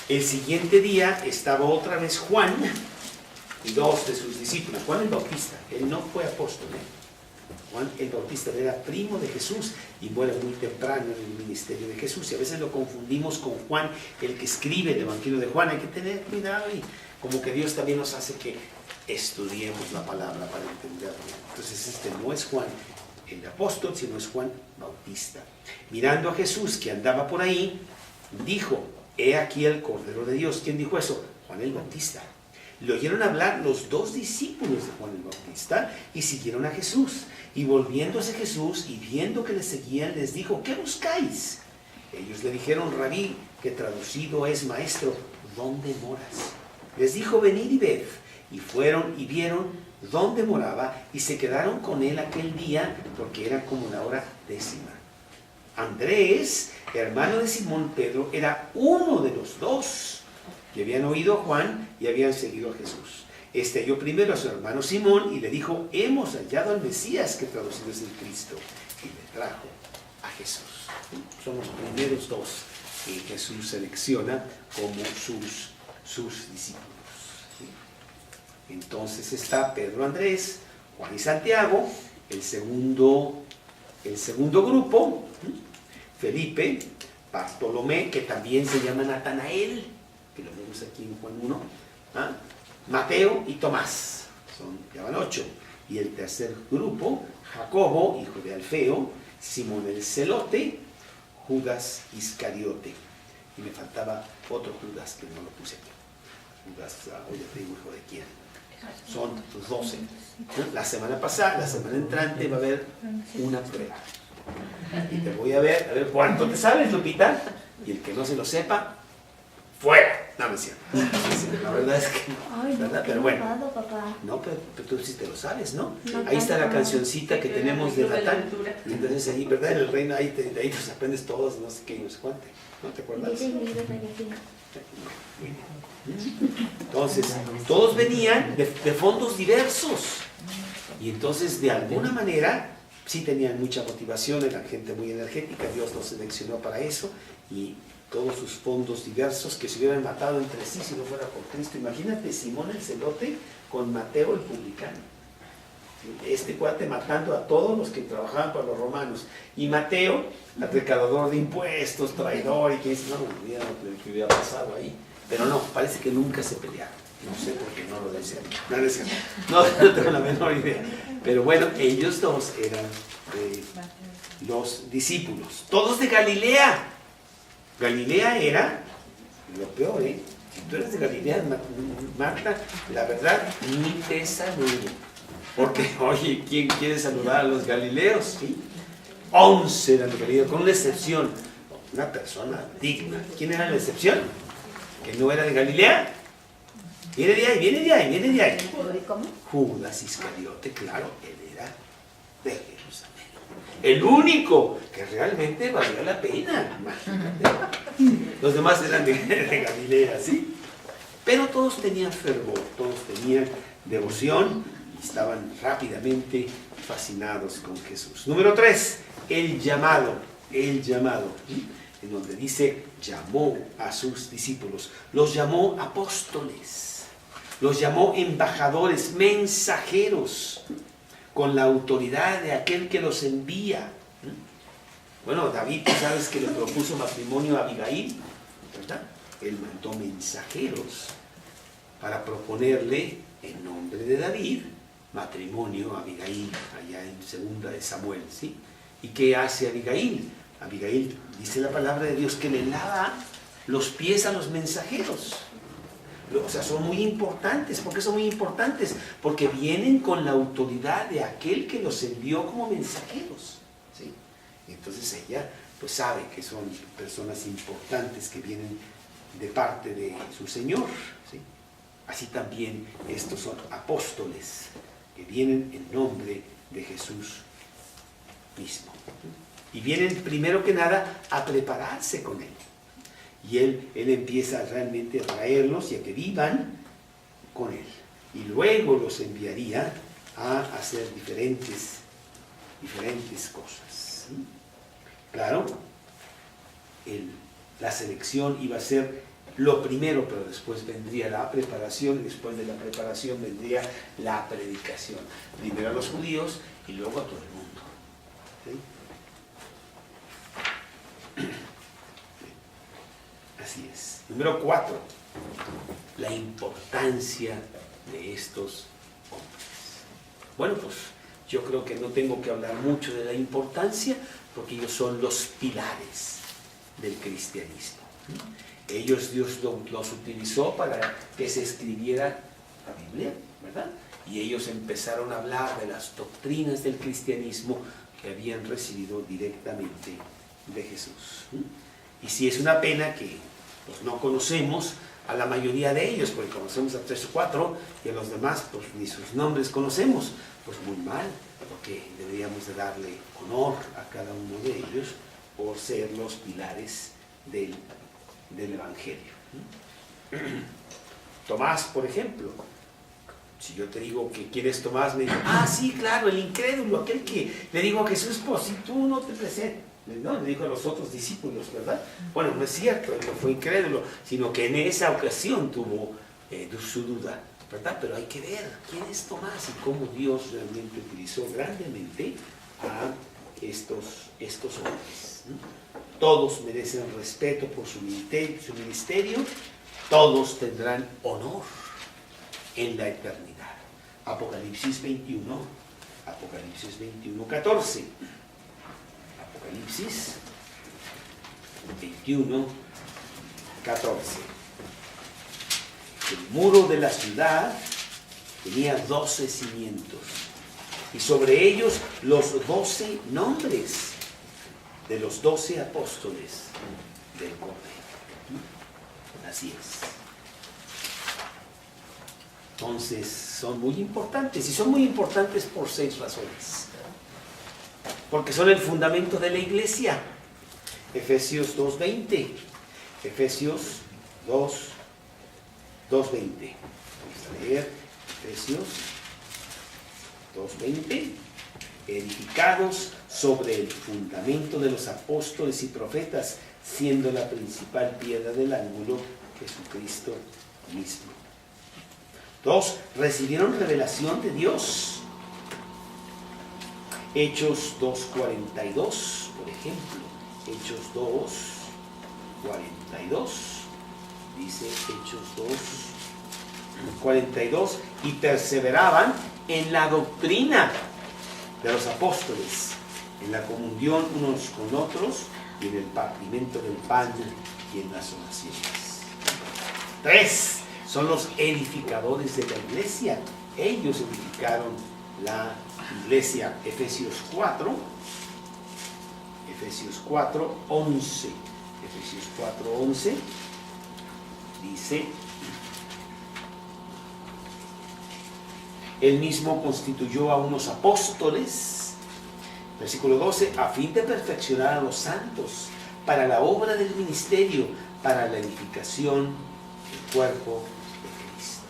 B: El siguiente día estaba otra vez Juan y 2 de sus discípulos. Juan el Bautista, él no fue apóstol. Juan el Bautista era primo de Jesús y muere muy temprano en el ministerio de Jesús. Y a veces lo confundimos con Juan, el que escribe el Evangelio de Juan. Hay que tener cuidado, y como que Dios también nos hace que estudiemos la palabra para entenderla. Entonces este no es Juan el apóstol, sino es Juan Bautista. Mirando a Jesús que andaba por ahí, dijo: he aquí el Cordero de Dios. ¿Quién dijo eso? Juan el Bautista. Le oyeron hablar los 2 discípulos de Juan el Bautista y siguieron a Jesús. Y volviéndose Jesús y viendo que le seguían, les dijo, ¿qué buscáis? Ellos le dijeron, Rabí, que traducido es maestro, ¿dónde moras? Les dijo, venid y ved. Y fueron y vieron dónde moraba y se quedaron con él aquel día porque era como la hora 10. Andrés, hermano de Simón Pedro, era uno de los 2 que habían oído a Juan y habían seguido a Jesús. Este halló primero a su hermano Simón y le dijo, hemos hallado al Mesías, que traducido es el Cristo, y le trajo a Jesús. Son los primeros 2 que Jesús selecciona como sus discípulos. Entonces está Pedro, Andrés, Juan y Santiago, el segundo grupo, Felipe, Bartolomé, que también se llama Natanael, que lo vemos aquí en Juan 1, Mateo y Tomás, ya van 8. Y el tercer grupo, Jacobo, hijo de Alfeo, Simón el Celote, Judas Iscariote. Y me faltaba otro Judas que no lo puse aquí. Judas, oye, hijo de quién. Son 12. La semana pasada, la semana entrante va a haber una prueba. Y te voy a ver cuánto te sabes, Lupita. Y el que no se lo sepa, fuera. No, me cierto. La verdad es que no. ¿Verdad? Pero bueno. No, pero tú sí te lo sabes, ¿no? Ahí está la cancioncita que tenemos de Natán. Y entonces ahí, ¿verdad? En el reino, ahí te aprendes todos, no sé qué, no sé cuánto. ¿No te acuerdas? Entonces, todos venían de fondos diversos. Y entonces, de alguna manera, sí tenían mucha motivación, eran gente muy energética, Dios los seleccionó para eso. Y todos sus fondos diversos que se hubieran matado entre sí si no fuera por Cristo. Imagínate Simón el Celote con Mateo el publicano. Este cuate matando a todos los que trabajaban para los romanos. Y Mateo, el recaudador de impuestos, traidor, y que dice, no, mira lo que hubiera pasado ahí. Pero no, parece que nunca se pelearon. No sé por qué no lo decían. No tengo la menor idea. Pero bueno, ellos 2 eran los discípulos. Todos de Galilea. Galilea era lo peor, ¿eh? Si tú eres de Galilea, Marta, la verdad, ni te saludo. Porque, oye, ¿quién quiere saludar a los galileos? ¿Sí? 11 eran de Galilea, con una excepción. Una persona digna. ¿Quién era la excepción? Que no era de Galilea. Viene de ahí.
C: ¿Cómo?
B: Judas Iscariote, claro, él era de Jerusalén. El único que realmente valió la pena, imagínate. Los demás eran de Galilea, ¿sí? Pero todos tenían fervor, todos tenían devoción y estaban rápidamente fascinados con Jesús. Número 3, el llamado, ¿sí? En donde dice, llamó a sus discípulos, los llamó apóstoles, los llamó embajadores, mensajeros, con la autoridad de aquel que los envía. Bueno, David, tú sabes que le propuso matrimonio a Abigail, ¿verdad? Él mandó mensajeros para proponerle, en nombre de David, matrimonio a Abigail, allá en 2 de Samuel, ¿sí? ¿Y qué hace Abigail? Abigail, dice la palabra de Dios, que le lava los pies a los mensajeros. O sea, son muy importantes. ¿Por qué son muy importantes? Porque vienen con la autoridad de aquel que los envió como mensajeros, ¿sí? Entonces ella pues sabe que son personas importantes que vienen de parte de su Señor, ¿sí? Así también estos son apóstoles que vienen en nombre de Jesús mismo. Y vienen primero que nada a prepararse con Él. Y Él empieza realmente a traerlos y a que vivan con Él. Y luego los enviaría a hacer diferentes cosas, ¿sí? Claro, la selección iba a ser lo primero, pero después vendría la preparación, y después de la preparación vendría la predicación. Primero a los judíos y luego a todo el mundo, ¿sí? Así es. Número 4, la importancia de estos hombres. Bueno, pues yo creo que no tengo que hablar mucho de la importancia, porque ellos son los pilares del cristianismo, Ellos, Dios los utilizó para que se escribiera la Biblia, ¿verdad? Y ellos empezaron a hablar de las doctrinas del cristianismo que habían recibido directamente de Jesús. Y sí es una pena que pues, no conocemos a la mayoría de ellos, porque conocemos a 3 o 4 y a los demás pues ni sus nombres conocemos. Pues muy mal, porque deberíamos de darle honor a cada uno de ellos por ser los pilares del Evangelio. Tomás, por ejemplo, si yo te digo que quién es Tomás, me digo, sí, claro, el incrédulo, aquel que le dijo a Jesús, pues si tú no te presentas, no, le dijo a los otros discípulos, ¿verdad? Bueno, no es cierto, él no fue incrédulo, sino que en esa ocasión tuvo su duda, ¿verdad? Pero hay que ver quién es Tomás y cómo Dios realmente utilizó grandemente a estos hombres. Todos merecen respeto por su ministerio, todos tendrán honor en la eternidad. Apocalipsis 21, 14. Apocalipsis 21, 14. El muro de la ciudad tenía 12 cimientos y sobre ellos los 12 nombres de los 12 apóstoles del Cordero. Así es. Entonces son muy importantes y son muy importantes por 6 razones. Porque son el fundamento de la iglesia. Efesios 2:20. Efesios 2:20. Vamos a leer Efesios 2:20. Edificados sobre el fundamento de los apóstoles y profetas, siendo la principal piedra del ángulo Jesucristo mismo. 2. Recibieron revelación de Dios. Hechos 2:42, por ejemplo. Hechos 2:42. Dice Hechos 2:42. Y perseveraban en la doctrina de los apóstoles, en la comunión unos con otros y en el partimiento del pan y en las oraciones. 3. Son los edificadores de la iglesia. Ellos edificaron la iglesia. Efesios 4:11. Efesios 4:11 dice: Él mismo constituyó a unos apóstoles, versículo 12, a fin de perfeccionar a los santos para la obra del ministerio, para la edificación del cuerpo de Cristo.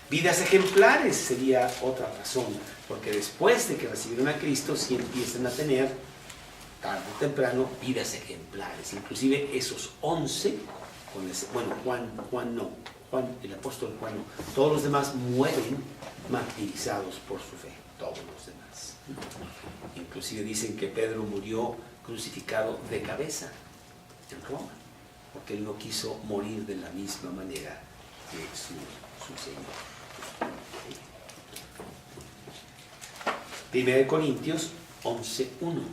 B: Vidas ejemplares sería otra razón, porque después de que recibieron a Cristo, sí empiezan a tener, tarde o temprano, vidas ejemplares. Inclusive esos 11, el apóstol Juan no, todos los demás mueren martirizados por su fe, todos los demás. Inclusive dicen que Pedro murió crucificado de cabeza en Roma, porque él no quiso morir de la misma manera que su Señor. 1 Corintios 11:1.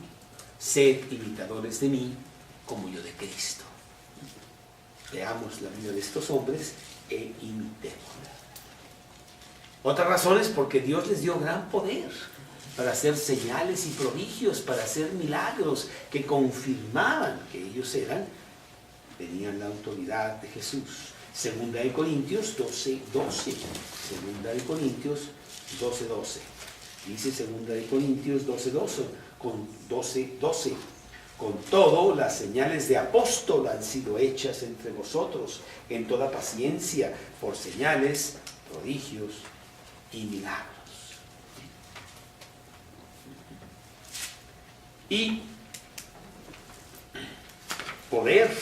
B: Sed imitadores de mí como yo de Cristo. Veamos la vida de estos hombres e imitémosla. Otra razón es porque Dios les dio gran poder para hacer señales y prodigios, para hacer milagros que confirmaban que ellos tenían la autoridad de Jesús. 2 Corintios 12:12. 2 Corintios 12:12. Dice 2 Corintios 12:12. Con todo, las señales de apóstol han sido hechas entre vosotros en toda paciencia, por señales, prodigios y milagros. Y poder,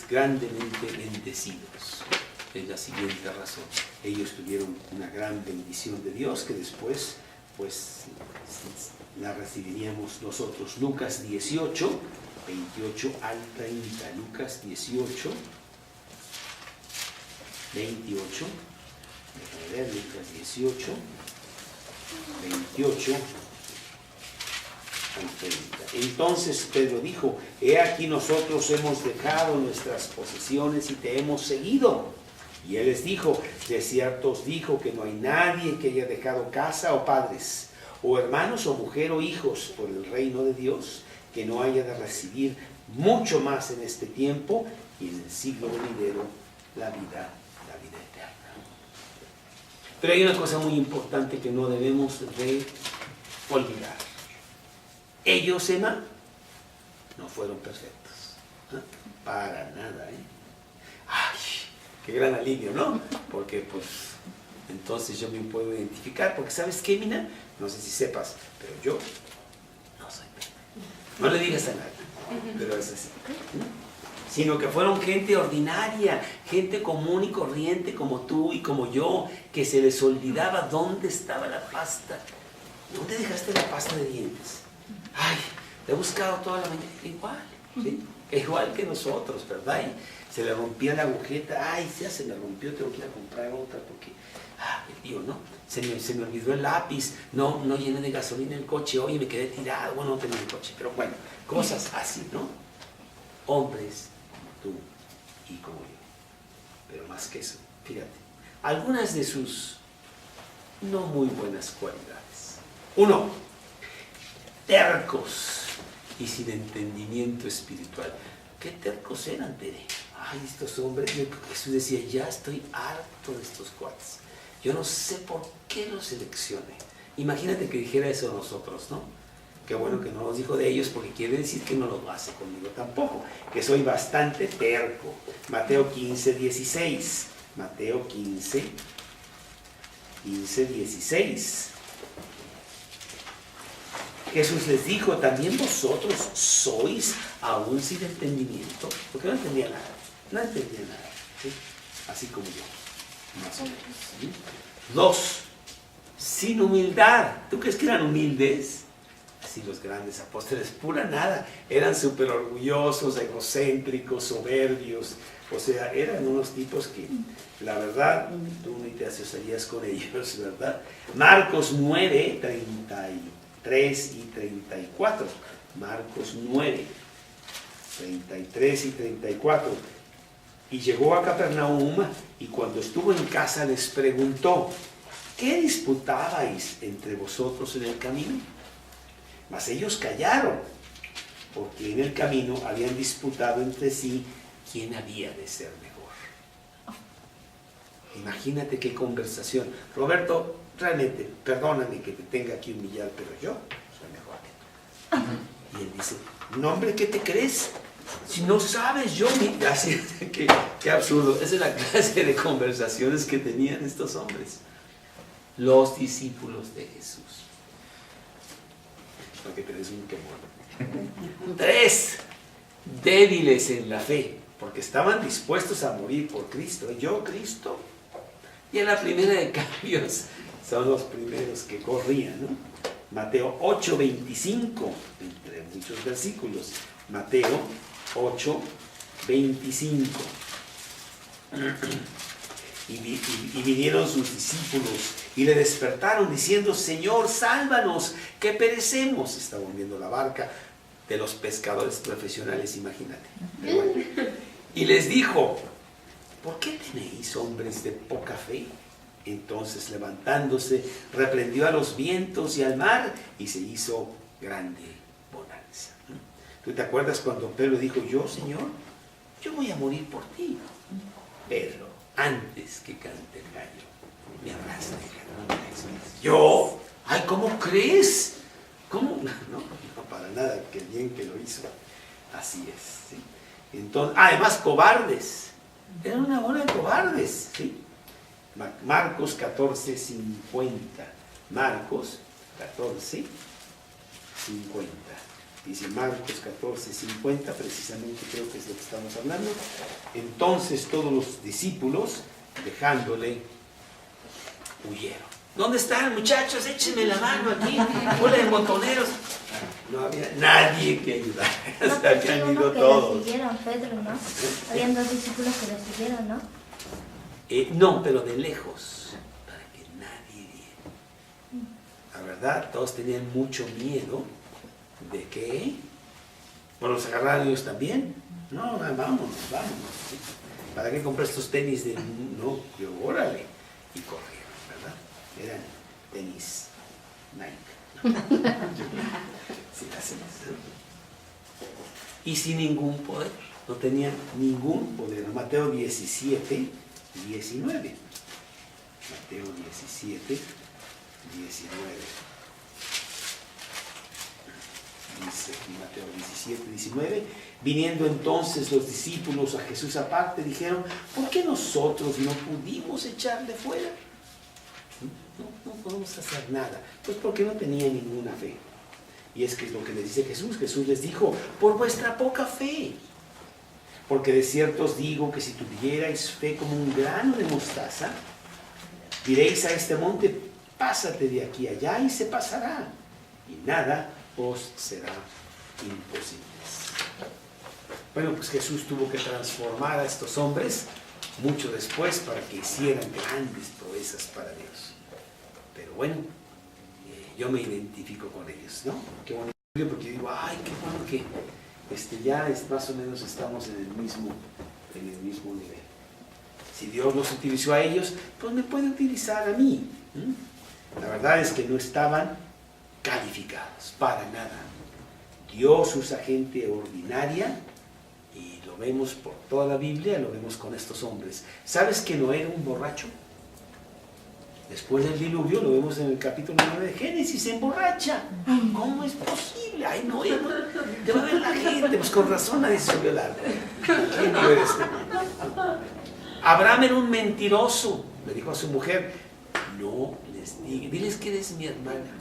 B: grandemente bendecidos. Es la siguiente razón. Ellos tuvieron una gran bendición de Dios que después, la recibiríamos nosotros. Lucas 18, 28 al 30. Lucas 18, 28. Déjame ver, Lucas 18, 28 al 30. Entonces Pedro dijo: he aquí nosotros hemos dejado nuestras posesiones y te hemos seguido. Y él les dijo: de cierto os digo que no hay nadie que haya dejado casa o padres, o hermanos o mujer o hijos por el reino de Dios, que no haya de recibir mucho más en este tiempo y en el siglo venidero la vida eterna. Pero hay una cosa muy importante que no debemos de olvidar. Ellos, Emma, no fueron perfectos. ¿No? Para nada, ¿eh? ¡Ay! ¡Qué gran alivio!, ¿no? Porque, pues, entonces yo me puedo identificar. Porque, ¿sabes qué, Mina? No sé si sepas, pero yo no soy perfecto. No le digas a nadie, pero es así. Sino que fueron gente ordinaria, gente común y corriente como tú y como yo, que se les olvidaba dónde estaba la pasta. ¿Dónde dejaste la pasta de dientes? Ay, te he buscado toda la mañana. Igual, ¿sí? Igual que nosotros, ¿verdad? Y se le rompía la agujeta. Ay, ya se me rompió, tengo que ir a comprar otra porque... el tío, ¿no? Se me olvidó el lápiz, no llené de gasolina el coche, oye, me quedé tirado, bueno, no tenía el coche. Pero bueno, cosas así, ¿no? Hombres, tú y como yo. Pero más que eso, fíjate, algunas de sus no muy buenas cualidades. 1, tercos y sin entendimiento espiritual. ¿Qué tercos eran, Tere? Ay, estos hombres, Jesús decía: ya estoy harto de estos cuates. Yo no sé por qué los seleccioné. Imagínate que dijera eso a nosotros, ¿no? Qué bueno que no nos dijo de ellos, porque quiere decir que no lo hace conmigo tampoco, que soy bastante terco. Mateo 15, 16. Mateo 15, 16. Jesús les dijo: también vosotros sois aún sin entendimiento, porque no entendía nada, ¿sí? Así como yo, más o menos, ¿sí? 2, sin humildad. ¿Tú crees que eran humildes? Así los grandes apóstoles, pura nada, eran súper orgullosos, egocéntricos, soberbios. O sea, eran unos tipos que, la verdad, tú ni te asociarías con ellos, ¿verdad? Marcos 9, 33 y 34. Marcos 9, 33 y 34. Y llegó a Capernaum, y cuando estuvo en casa les preguntó: ¿qué disputabais entre vosotros en el camino? Mas ellos callaron, porque en el camino habían disputado entre sí quién había de ser mejor. Imagínate qué conversación. Roberto, realmente, perdóname que te tenga que humillar, pero yo soy mejor que tú. Y él dice: no, hombre, ¿qué te crees? Si no sabes, yo ni... Así, qué absurdo. Esa es la clase de conversaciones que tenían estos hombres, los discípulos de Jesús. Para que te des un quemón. 3, débiles en la fe, porque estaban dispuestos a morir por Cristo. Yo, Cristo. Y en la primera de cambios son los primeros que corrían, ¿no? Mateo 8, 25, entre muchos versículos. Mateo 8, 25. Y vinieron sus discípulos y le despertaron diciendo: Señor, sálvanos, que perecemos. Está volviendo la barca de los pescadores profesionales, imagínate. Bueno. Y les dijo: ¿por qué tenéis hombres de poca fe? Entonces, levantándose, reprendió a los vientos y al mar, y se hizo grande bonanza. ¿Tú te acuerdas cuando Pedro dijo: yo, Señor, yo voy a morir por ti? Pedro, antes que cante el gallo, me abraza. Yo, ay, ¿cómo crees? ¿Cómo? No, para nada, que bien que lo hizo. Así es, ¿sí? Entonces, además, cobardes. Eran una bola de cobardes, ¿sí? Marcos 14, 50. Marcos 14, 50. Dice Marcos 14, 50, precisamente creo que es lo que estamos hablando. Entonces todos los discípulos, dejándole, huyeron. ¿Dónde están, muchachos? Échenme la mano aquí, bola de montoneros. No había nadie que ayudara, se habían ido todos.
C: Lo siguieron, Pedro, ¿no? Habían 2 discípulos que lo siguieron, ¿no?
B: No, pero de lejos, para que nadie viera. La verdad, todos tenían mucho miedo ¿De qué? ¿Bueno, los agarraron ellos también? No, vámonos. ¿Para qué compré estos tenis de no? Yo, órale. Y corrieron, ¿verdad? Eran tenis Nike. Sí, así es. Y sin ningún poder. No tenían ningún poder. Mateo 17, 19. Mateo 17, 19. Dice aquí Mateo 17, 19. Viniendo entonces los discípulos a Jesús aparte, dijeron: ¿por qué nosotros no pudimos echarle fuera? No podemos hacer nada. Pues porque no tenían ninguna fe. Y es que es lo que les dice Jesús. Jesús les dijo: por vuestra poca fe. Porque de cierto os digo que si tuvierais fe como un grano de mostaza, diréis a este monte: pásate de aquí allá, y se pasará, y nada os será imposible. Bueno, pues Jesús tuvo que transformar a estos hombres mucho después para que hicieran grandes proezas para Dios. Pero bueno, yo me identifico con ellos, ¿no? Qué bonito, porque digo, ay, qué bueno que ya más o menos estamos en el mismo nivel. Si Dios los utilizó a ellos, pues me puede utilizar a mí. La verdad es que no estaban calificados, para nada. Dios usa gente ordinaria, y lo vemos por toda la Biblia, lo vemos con estos hombres. ¿Sabes que Noé era un borracho? Después del diluvio, lo vemos en el capítulo 9 de Génesis, se emborracha. ¿Cómo es posible? Ay, Noé, te va a ver la gente. Pues con razón nadie se subió al árbol. ¿Quién vio esto? Abraham era un mentiroso. Le dijo a su mujer: no les digas, diles que eres mi hermana.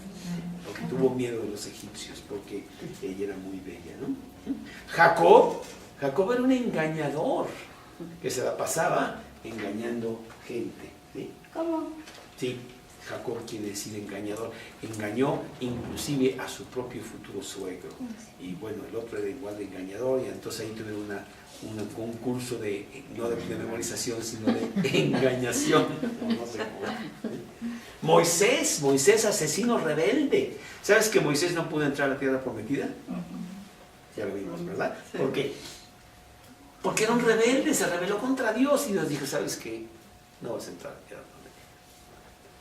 B: Porque tuvo miedo de los egipcios, porque ella era muy bella, ¿no? Jacob era un engañador, que se la pasaba engañando gente, ¿sí?
C: ¿Cómo?
B: Sí, Jacob quiere decir engañador. Engañó inclusive a su propio futuro suegro. Y bueno, el otro era igual de engañador, y entonces ahí tuvieron un curso no de memorización, sino de engañación. No sé cómo. Moisés, asesino rebelde. ¿Sabes que Moisés no pudo entrar a la tierra prometida? Ya lo vimos, ¿verdad? ¿Por qué? Porque era un rebelde, se rebeló contra Dios, y Dios dijo: ¿sabes qué? No vas a entrar a la tierra prometida.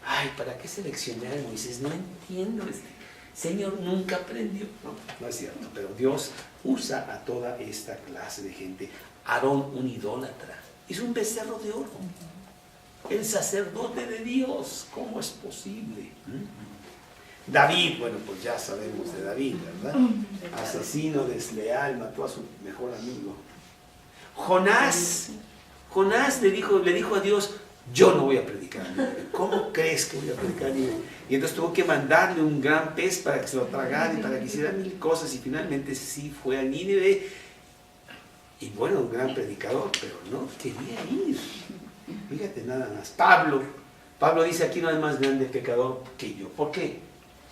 B: Ay, ¿para qué seleccionar a Moisés? No entiendo. Señor nunca aprendió. No es cierto, pero Dios usa a toda esta clase de gente. Aarón, un idólatra, hizo un becerro de oro. El sacerdote de Dios, ¿cómo es posible? David, bueno, pues ya sabemos de David, ¿verdad? Asesino desleal, mató a su mejor amigo. Jonás le dijo a Dios: yo no voy a predicar a Nínive. ¿Cómo crees que voy a predicar a Nínive? Y entonces tuvo que mandarle un gran pez para que se lo tragara y para que hiciera mil cosas, y finalmente sí fue a Nínive. Y bueno, un gran predicador, pero no quería ir. Fíjate nada más. Pablo dice aquí: no hay más grande pecador que yo. ¿Por qué?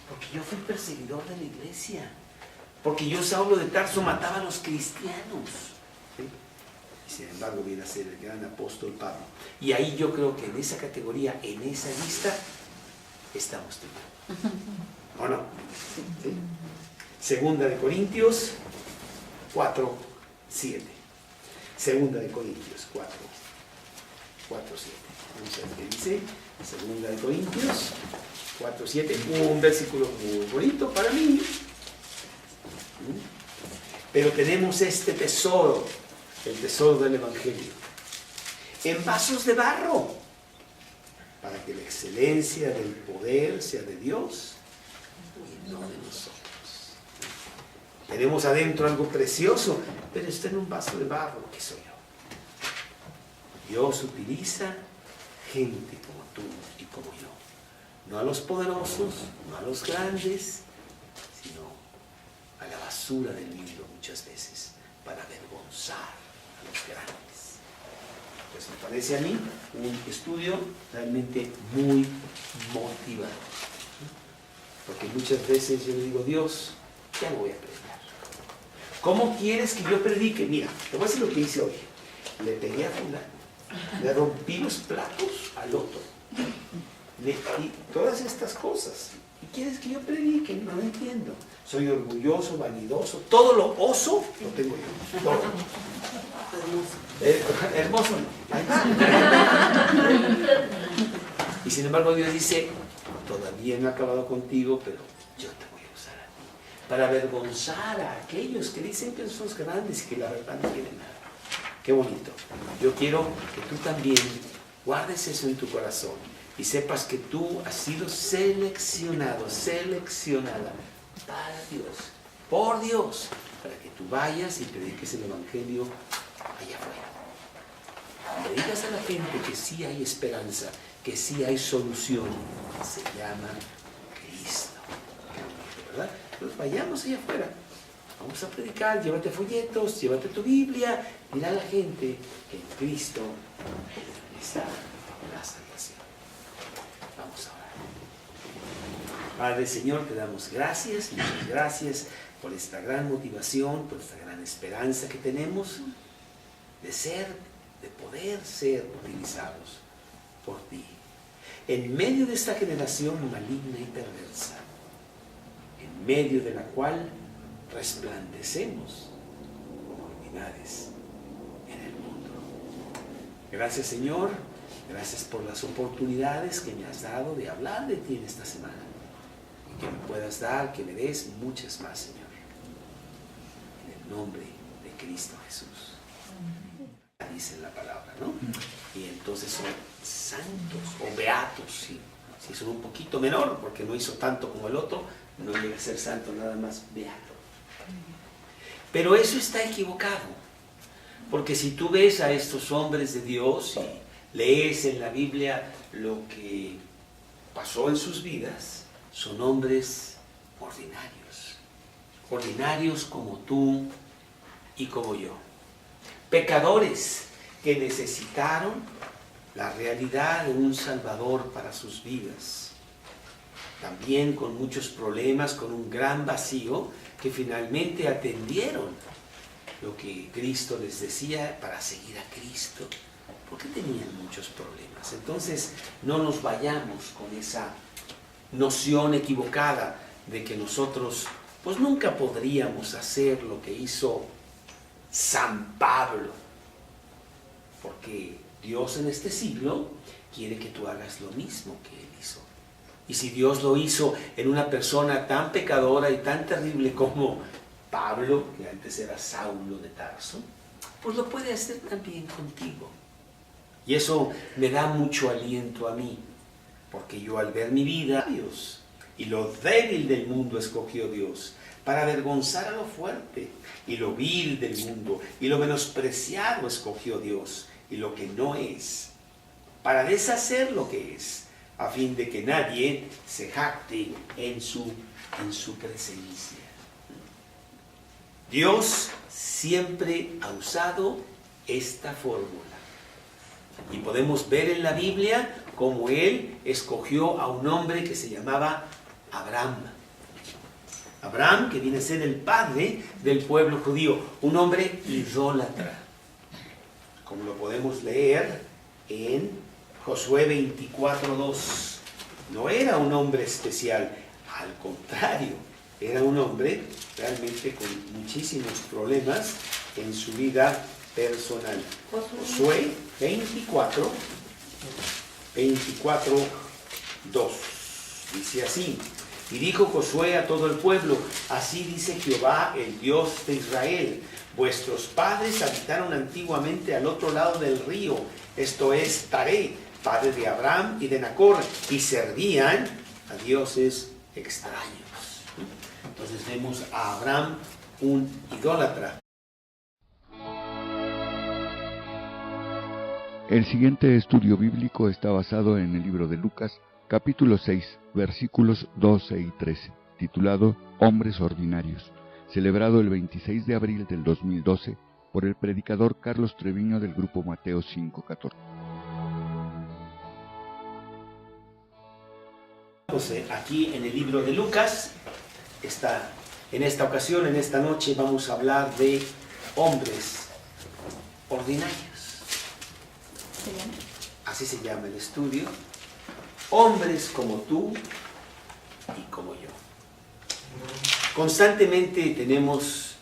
B: Porque yo fui perseguidor de la iglesia. Porque yo, Saulo de Tarso, mataba a los cristianos. ¿Sí? Y sin embargo viene a ser el gran apóstol Pablo. Y ahí yo creo que en esa categoría, en esa lista, estamos tú. ¿O no? ¿Sí? Segunda de Corintios 4, 7. Segunda de Corintios 4, 7. Vamos a ver qué dice. Segunda de Corintios 4, 7. Un versículo muy bonito para mí. Pero tenemos este tesoro, el tesoro del Evangelio, en vasos de barro, para que la excelencia del poder sea de Dios y no de nosotros. Tenemos adentro algo precioso, pero está en un vaso de barro, que soy yo. Dios utiliza gente como tú y como yo. No a los poderosos, no a los grandes, sino a la basura del mundo muchas veces, para avergonzar a los grandes. Pues me parece a mí un estudio realmente muy motivador. Porque muchas veces yo le digo: Dios, ya no voy a predicar. ¿Cómo quieres que yo predique? Mira, te voy a decir lo que hice hoy. Le pegué a fulano, le rompí los platos al otro, y todas estas cosas. ¿Y quieres que yo predique? No lo entiendo. Soy orgulloso, vanidoso, todo lo oso lo tengo yo. Todo. Hermoso. Y sin embargo Dios dice, todavía no he acabado contigo, pero yo te voy a usar a ti. Para avergonzar a aquellos que dicen que son grandes y que la verdad no quieren nada. Qué bonito. Yo quiero que tú también guardes eso en tu corazón y sepas que tú has sido seleccionado, seleccionada para Dios, por Dios, para que tú vayas y prediques el Evangelio allá afuera. Le digas a la gente que sí hay esperanza, que sí hay solución. Se llama Cristo. ¿Verdad? Entonces vayamos allá afuera. Vamos a predicar, llévate folletos, llévate tu Biblia. Mira a la gente que en Cristo está la salvación. Vamos a orar. Padre, Señor, te damos gracias, muchas gracias por esta gran motivación, por esta gran esperanza que tenemos de poder ser utilizados por ti. En medio de esta generación maligna y perversa, en medio de la cual resplandecemos como luminares en el mundo. Gracias, Señor, gracias por las oportunidades que me has dado de hablar de ti en esta semana y que me puedas dar, que me des muchas más, Señor. En el nombre de Cristo Jesús. Dice la palabra, ¿no? Y entonces son santos o beatos, ¿sí? Si son un poquito menor, porque no hizo tanto como el otro, no llega a ser santo, nada más beato. Pero eso está equivocado, porque si tú ves a estos hombres de Dios y lees en la Biblia lo que pasó en sus vidas, son hombres ordinarios, ordinarios como tú y como yo. Pecadores que necesitaron la realidad de un Salvador para sus vidas. También con muchos problemas, con un gran vacío, que finalmente atendieron lo que Cristo les decía para seguir a Cristo, porque tenían muchos problemas. Entonces, no nos vayamos con esa noción equivocada de que nosotros pues nunca podríamos hacer lo que hizo San Pablo, porque Dios en este siglo quiere que tú hagas lo mismo que Él hizo. Y si Dios lo hizo en una persona tan pecadora y tan terrible como Pablo, que antes era Saulo de Tarso, pues lo puede hacer también contigo. Y eso me da mucho aliento a mí, porque yo al ver mi vida, Dios, y lo débil del mundo escogió Dios, para avergonzar a lo fuerte, y lo vil del mundo, y lo menospreciado escogió Dios, y lo que no es, para deshacer lo que es, a fin de que nadie se jacte en su presencia. Dios siempre ha usado esta fórmula. Y podemos ver en la Biblia cómo Él escogió a un hombre que se llamaba Abraham. Abraham, que viene a ser el padre del pueblo judío, un hombre idólatra, como lo podemos leer en Josué 24:2. No era un hombre especial, al contrario, era un hombre realmente con muchísimos problemas en su vida personal. Josué 24:2 dice así: y dijo Josué a todo el pueblo, así dice Jehová, el Dios de Israel, vuestros padres habitaron antiguamente al otro lado del río, esto es Taré, padre de Abraham y de Nacor, y servían a dioses extraños. Entonces vemos a Abraham, un idólatra.
A: El siguiente estudio bíblico está basado en el libro de Lucas, capítulo 6, versículos 12 y 13, titulado Hombres Ordinarios, celebrado el 26 de abril del 2012 por el predicador Carlos Treviño del grupo Mateo 5:14.
B: Aquí en el libro de Lucas, en esta ocasión, en esta noche, vamos a hablar de hombres ordinarios. Así se llama el estudio. Hombres como tú y como yo. Constantemente tenemos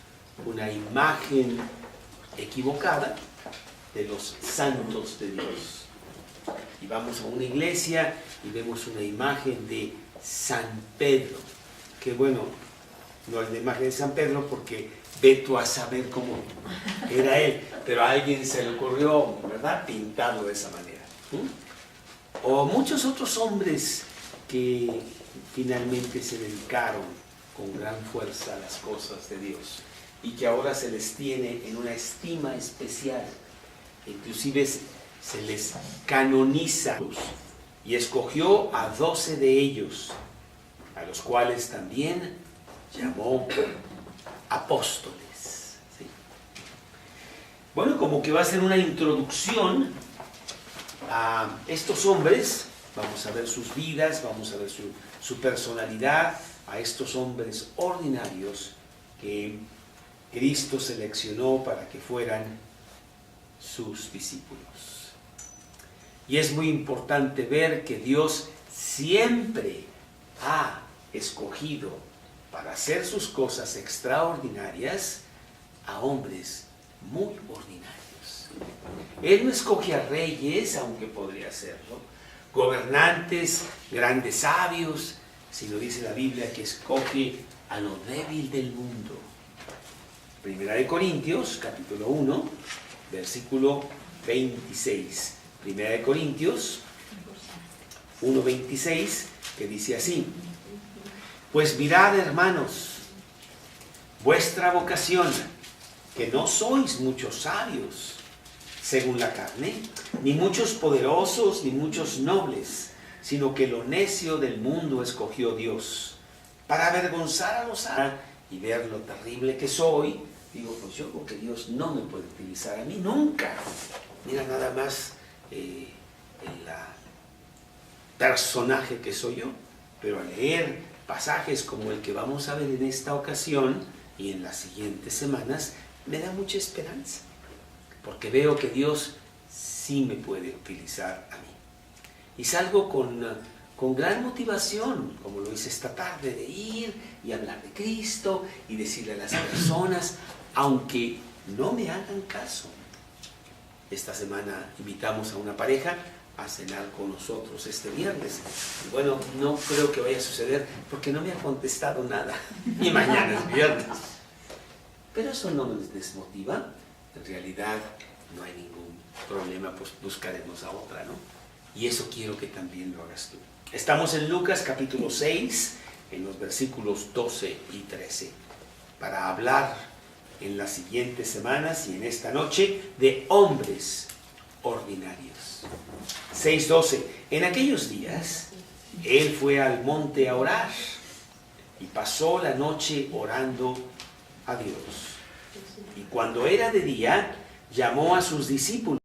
B: una imagen equivocada de los santos de Dios. Y vamos a una iglesia y vemos una imagen de San Pedro. Que bueno, no es la imagen de San Pedro porque ve tú a saber cómo era él. Pero a alguien se le ocurrió, ¿verdad?, pintarlo de esa manera. O muchos otros hombres que finalmente se dedicaron con gran fuerza a las cosas de Dios y que ahora se les tiene en una estima especial. Inclusive se les canoniza y escogió a 12 de ellos, a los cuales también llamó apóstoles. ¿Sí? Bueno, como que va a ser una introducción a estos hombres. Vamos a ver sus vidas, vamos a ver su personalidad, a estos hombres ordinarios que Cristo seleccionó para que fueran sus discípulos. Y es muy importante ver que Dios siempre ha escogido para hacer sus cosas extraordinarias a hombres muy ordinarios. Él no escoge a reyes, aunque podría hacerlo, gobernantes, grandes sabios, sino dice la Biblia que escoge a lo débil del mundo. Primera de Corintios, capítulo 1, versículo 26. Primera de Corintios 1:26, que dice así: pues mirad, hermanos, vuestra vocación, que no sois muchos sabios según la carne, ni muchos poderosos, ni muchos nobles, sino que lo necio del mundo escogió Dios, para avergonzar a los sabios y ver lo terrible que soy. Digo, pues yo creo que Dios no me puede utilizar a mí nunca. Mira nada más el personaje que soy yo. Pero al leer pasajes como el que vamos a ver en esta ocasión y en las siguientes semanas, me da mucha esperanza, porque veo que Dios sí me puede utilizar a mí. Y salgo con gran motivación, como lo hice esta tarde, de ir y hablar de Cristo y decirle a las personas, aunque no me hagan caso. Esta semana invitamos a una pareja a cenar con nosotros este viernes. Y bueno, no creo que vaya a suceder porque no me ha contestado nada. Y mañana es viernes. Pero eso no nos desmotiva. En realidad no hay ningún problema, pues buscaremos a otra, ¿no? Y eso quiero que también lo hagas tú. Estamos en Lucas capítulo 6, en los versículos 12 y 13, para hablar en las siguientes semanas y en esta noche de hombres ordinarios. 6:12. En aquellos días, él fue al monte a orar y pasó la noche orando a Dios. Y cuando era de día, llamó a sus discípulos